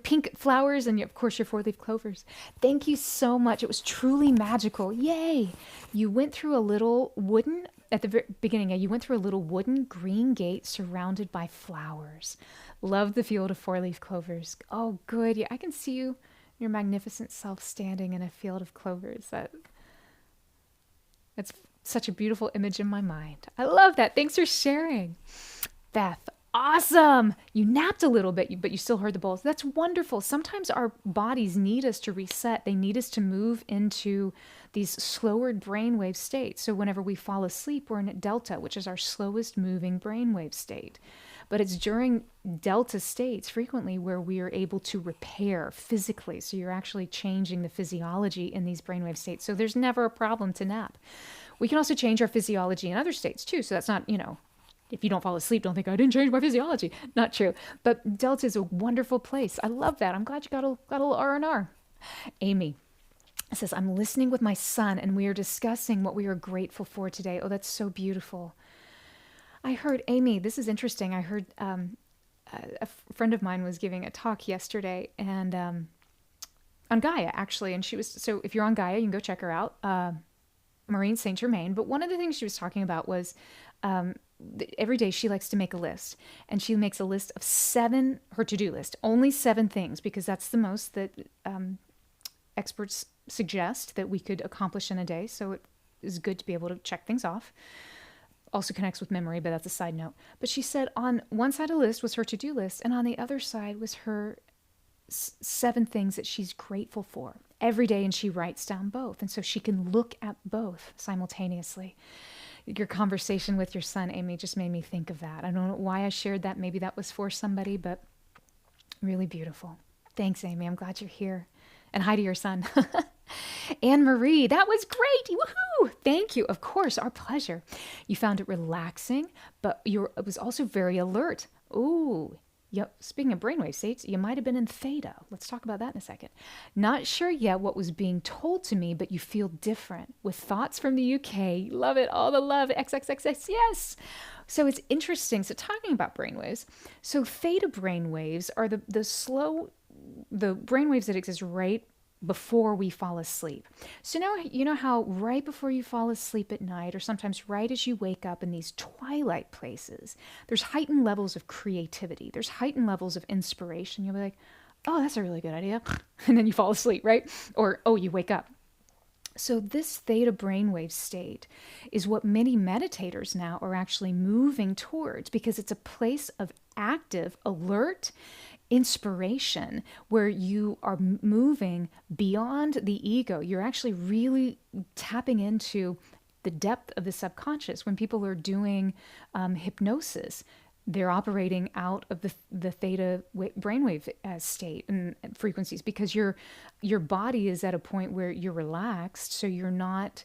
pink flowers and, of course, your four-leaf clovers. Thank you so much. It was truly magical. Yay! You went through a little wooden, at the beginning, you went through a little wooden green gate surrounded by flowers. Love the field of four-leaf clovers. Oh, good. Yeah, I can see you, your magnificent self, standing in a field of clovers. That's such a beautiful image in my mind. I love that. Thanks for sharing. Beth, Awesome. You napped a little bit, but you still heard the bowls. That's wonderful. Sometimes our bodies need us to reset. They need us to move into these slower brainwave states. So whenever we fall asleep, we're in delta, which is our slowest moving brainwave state. But it's during delta states frequently where we are able to repair physically. So you're actually changing the physiology in these brainwave states. So there's never a problem to nap. We can also change our physiology in other states too. So that's not, if you don't fall asleep, don't think I didn't change my physiology. Not true. But Delta is a wonderful place. I love that. I'm glad you got a little R&R. Amy says, I'm listening with my son and we are discussing what we are grateful for today. Oh, that's so beautiful. I heard, Amy, this is interesting. I heard a friend of mine was giving a talk yesterday and on Gaia, actually. And so if you're on Gaia, you can go check her out, Maureen St. Germain. But one of the things she was talking about was every day she likes to make a list, and she makes a list of her to-do list, only 7 things, because that's the most that experts suggest that we could accomplish in a day. So it is good to be able to check things off. Also connects with memory, but that's a side note. But she said on one side of the list was her to-do list, and on the other side was her 7 things that she's grateful for every day, and she writes down both, and so she can look at both simultaneously. Your conversation with your son, Amy, just made me think of that. I don't know why I shared that. Maybe that was for somebody, but really beautiful. Thanks, Amy. I'm glad you're here. And hi to your son. Anne Marie, that was great. Woohoo! Thank you. Of course, our pleasure. You found it relaxing, but it was also very alert. Ooh. Yep. Speaking of brainwave states, you might have been in theta. Let's talk about that in a second. Not sure yet what was being told to me, but you feel different. With thoughts from the UK. Love it. All the love. XXXX. Yes. So it's interesting. So talking about brainwaves. So theta brainwaves are the brainwaves that exist right before we fall asleep. So now, you know how right before you fall asleep at night, or sometimes right as you wake up in these twilight places, there's heightened levels of creativity. There's heightened levels of inspiration. You'll be like, oh, that's a really good idea. And then you fall asleep, right? Or, oh, you wake up. So this theta brainwave state is what many meditators now are actually moving towards, because it's a place of active, alert inspiration where you are moving beyond the ego. You're actually really tapping into the depth of the subconscious. When people are doing hypnosis, they're operating out of the theta brainwave state and frequencies, because your body is at a point where you're relaxed, so you're not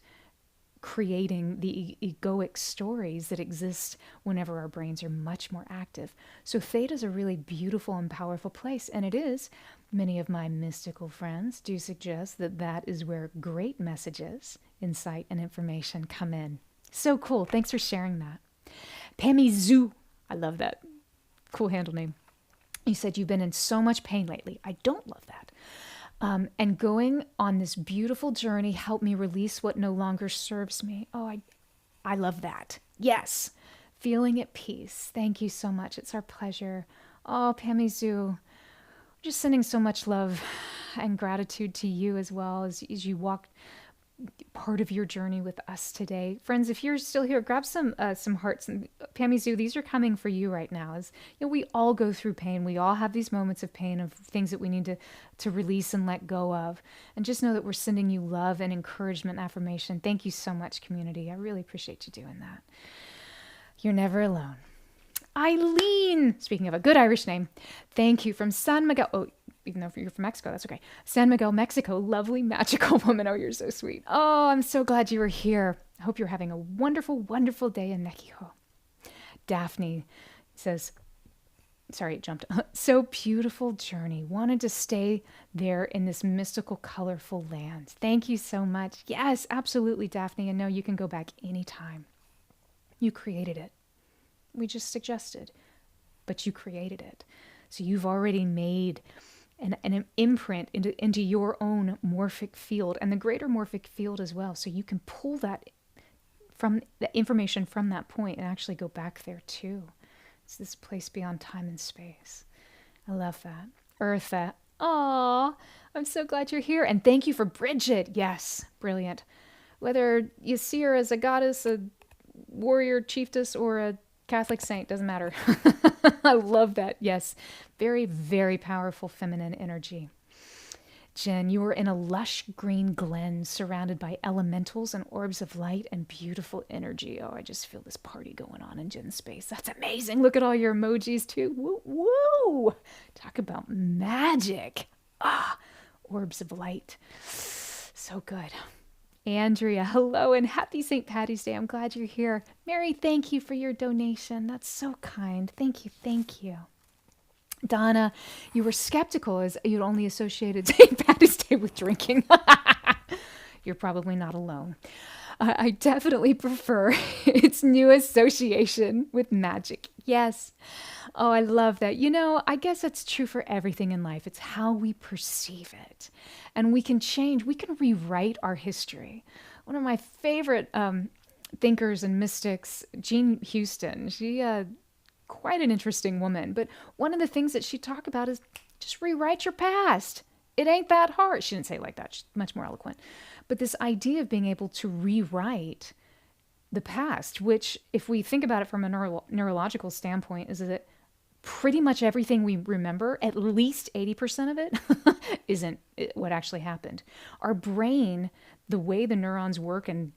creating the egoic stories that exist whenever our brains are much more active. So theta is a really beautiful and powerful place, and it is. Many of my mystical friends do suggest that that is where great messages, insight, and information come in. So cool. Thanks for sharing that. Pammy Zoo. I love that. Cool handle name. You said you've been in so much pain lately. I don't love that. And going on this beautiful journey helped me release what no longer serves me. Oh, I love that. Yes. Feeling at peace. Thank you so much. It's our pleasure. Oh, Pammy Zoo. Just sending so much love and gratitude to you as well as you walk part of your journey with us today. Friends, if you're still here, grab some hearts. And Pammy Zoo, these are coming for you right now. As we all go through pain. We all have these moments of pain, of things that we need to release and let go of. And just know that we're sending you love and encouragement and affirmation. Thank you so much, community. I really appreciate you doing that. You're never alone. Eileen, speaking of a good Irish name, thank you from San Miguel. Oh, even though you're from Mexico, that's okay. San Miguel, Mexico. Lovely, magical woman. Oh, you're so sweet. Oh, I'm so glad you were here. I hope you're having a wonderful, wonderful day in Mexico. Daphne says, sorry, it jumped. So beautiful journey. Wanted to stay there in this mystical, colorful land. Thank you so much. Yes, absolutely, Daphne. And no, you can go back anytime. You created it. We just suggested, but you created it. So you've already made an imprint into your own morphic field and the greater morphic field as well. So you can pull that from the information from that point and actually go back there too. It's this place beyond time and space. I love that. Eartha. Aw, I'm so glad you're here. And thank you for Bridget. Yes, brilliant. Whether you see her as a goddess, a warrior, chiefess, or a Catholic saint, doesn't matter. I love that. Yes. Very, very powerful feminine energy. Jen, you were in a lush green glen surrounded by elementals and orbs of light and beautiful energy. Oh, I just feel this party going on in Jen's space. That's amazing. Look at all your emojis too. Woo, woo. Talk about magic. Ah, orbs of light. So good. Andrea, hello and happy St. Patty's Day. I'm glad you're here. Mary, thank you for your donation. That's so kind. Thank you. Thank you. Donna, you were skeptical as you'd only associated St. Patty's Day with drinking. You're probably not alone. I definitely prefer its new association with magic. Yes. Oh, I love that. You know, I guess that's true for everything in life. It's how we perceive it. And we can change, we can rewrite our history. One of my favorite thinkers and mystics, Jean Houston, she quite an interesting woman. But one of the things that she talked about is just rewrite your past. It ain't that hard. She didn't say it like that. She's much more eloquent. But this idea of being able to rewrite the past, which if we think about it from a neurological standpoint, is that pretty much everything we remember, at least 80% of it, isn't what actually happened. Our brain, the way the neurons work and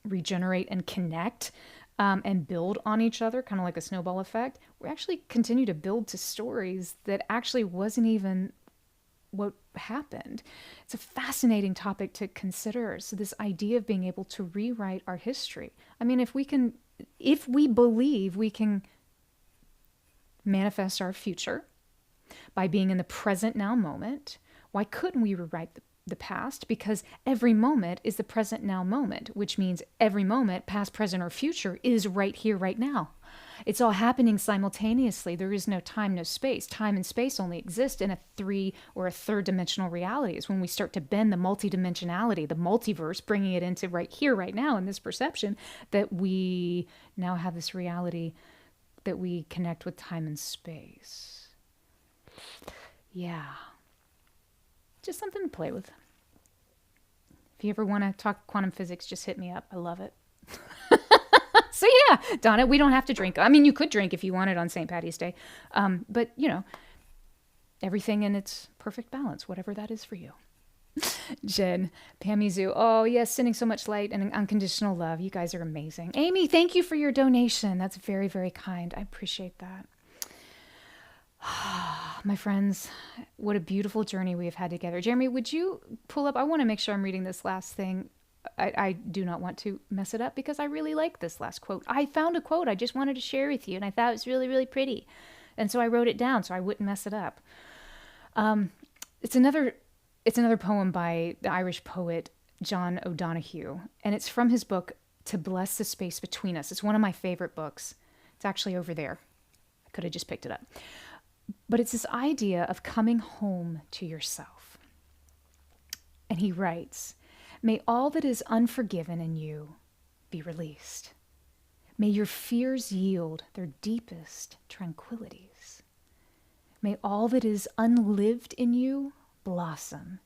regenerate and connect, and build on each other, kind of like a snowball effect, we actually continue to build to stories that actually wasn't even what happened. It's a fascinating topic to consider. So this idea of being able to rewrite our history. I mean, if we believe we can manifest our future by being in the present now moment, why couldn't we rewrite the past? Because every moment is the present now moment, which means every moment, past, present, or future, is right here, right now. It's all happening simultaneously. There is no time, no space. Time and space only exist in a 3 or a third dimensional reality. It's when we start to bend the multidimensionality, the multiverse, bringing it into right here, right now, in this perception, that we now have this reality that we connect with time and space. Yeah. Just something to play with. If you ever want to talk quantum physics, just hit me up. I love it. So yeah, Donna, we don't have to drink. I mean, you could drink if you wanted on St. Patty's Day. But, you know, everything in its perfect balance, whatever that is for you. Jen, Pamizu, oh yes, sending so much light and unconditional love. You guys are amazing. Amy, thank you for your donation. That's very, very kind. I appreciate that. My friends, what a beautiful journey we have had together. Jeremy, would you pull up? I want to make sure I'm reading this last thing. I do not want to mess it up because I really like this last quote. I found a quote I just wanted to share with you, and I thought it was really, really pretty. And so I wrote it down so I wouldn't mess it up. It's another poem by the Irish poet John O'Donoghue, and it's from his book, To Bless the Space Between Us. It's one of my favorite books. It's actually over there. I could have just picked it up. But it's this idea of coming home to yourself. And he writes, may all that is unforgiven in you be released. May your fears yield their deepest tranquilities. May all that is unlived in you blossom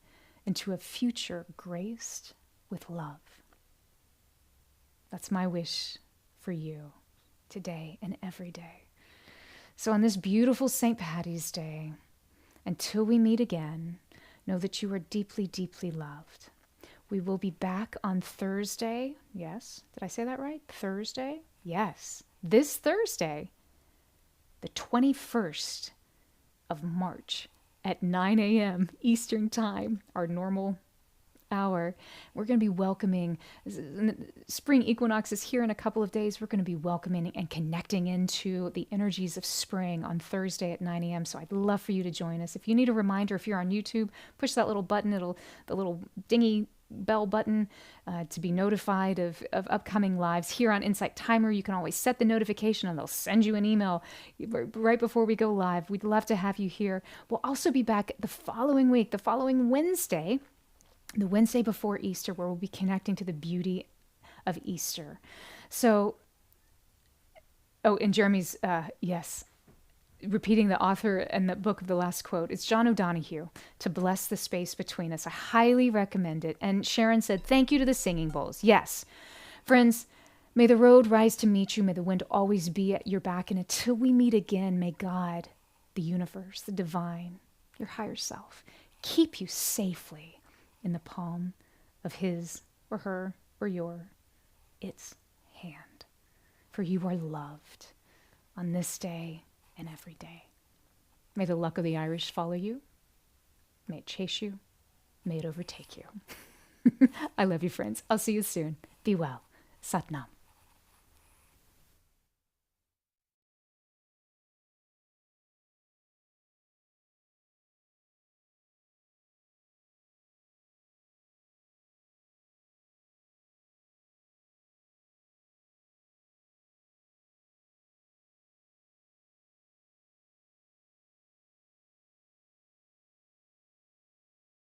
into a future graced with love. That's my wish for you today and every day. So on this beautiful St. Patty's Day, until we meet again, know that you are deeply, deeply loved. We will be back on Thursday. Yes. Did I say that right? Thursday? Yes. This Thursday, the 21st of March at 9 a.m. Eastern Time, our normal hour. We're going to be welcoming, spring equinox is here in a couple of days. We're going to be welcoming and connecting into the energies of spring on Thursday at 9 a.m. So I'd love for you to join us. If you need a reminder, if you're on YouTube, push that little button. The little dingy bell button to be notified of upcoming lives. Here on Insight Timer, you can always set the notification and they'll send you an email right before we go live. We'd love to have you here. We'll also be back the following week, the following Wednesday, the Wednesday before Easter, where we'll be connecting to the beauty of Easter. So, and Jeremy's, yes, repeating the author and the book of the last quote. It's John O'Donoghue, To Bless the Space Between Us. I highly recommend it. And Sharon said, thank you to the singing bowls. Yes. Friends, May the road rise to meet you. May the wind always be at your back. And until we meet again, may God, the universe, the divine, your higher self, keep you safely in the palm of his or her or its hand. For you are loved on this day and every day. May the luck of the Irish follow you. May it chase you. May it overtake you. I love you, friends. I'll see you soon. Be well. Sat Nam.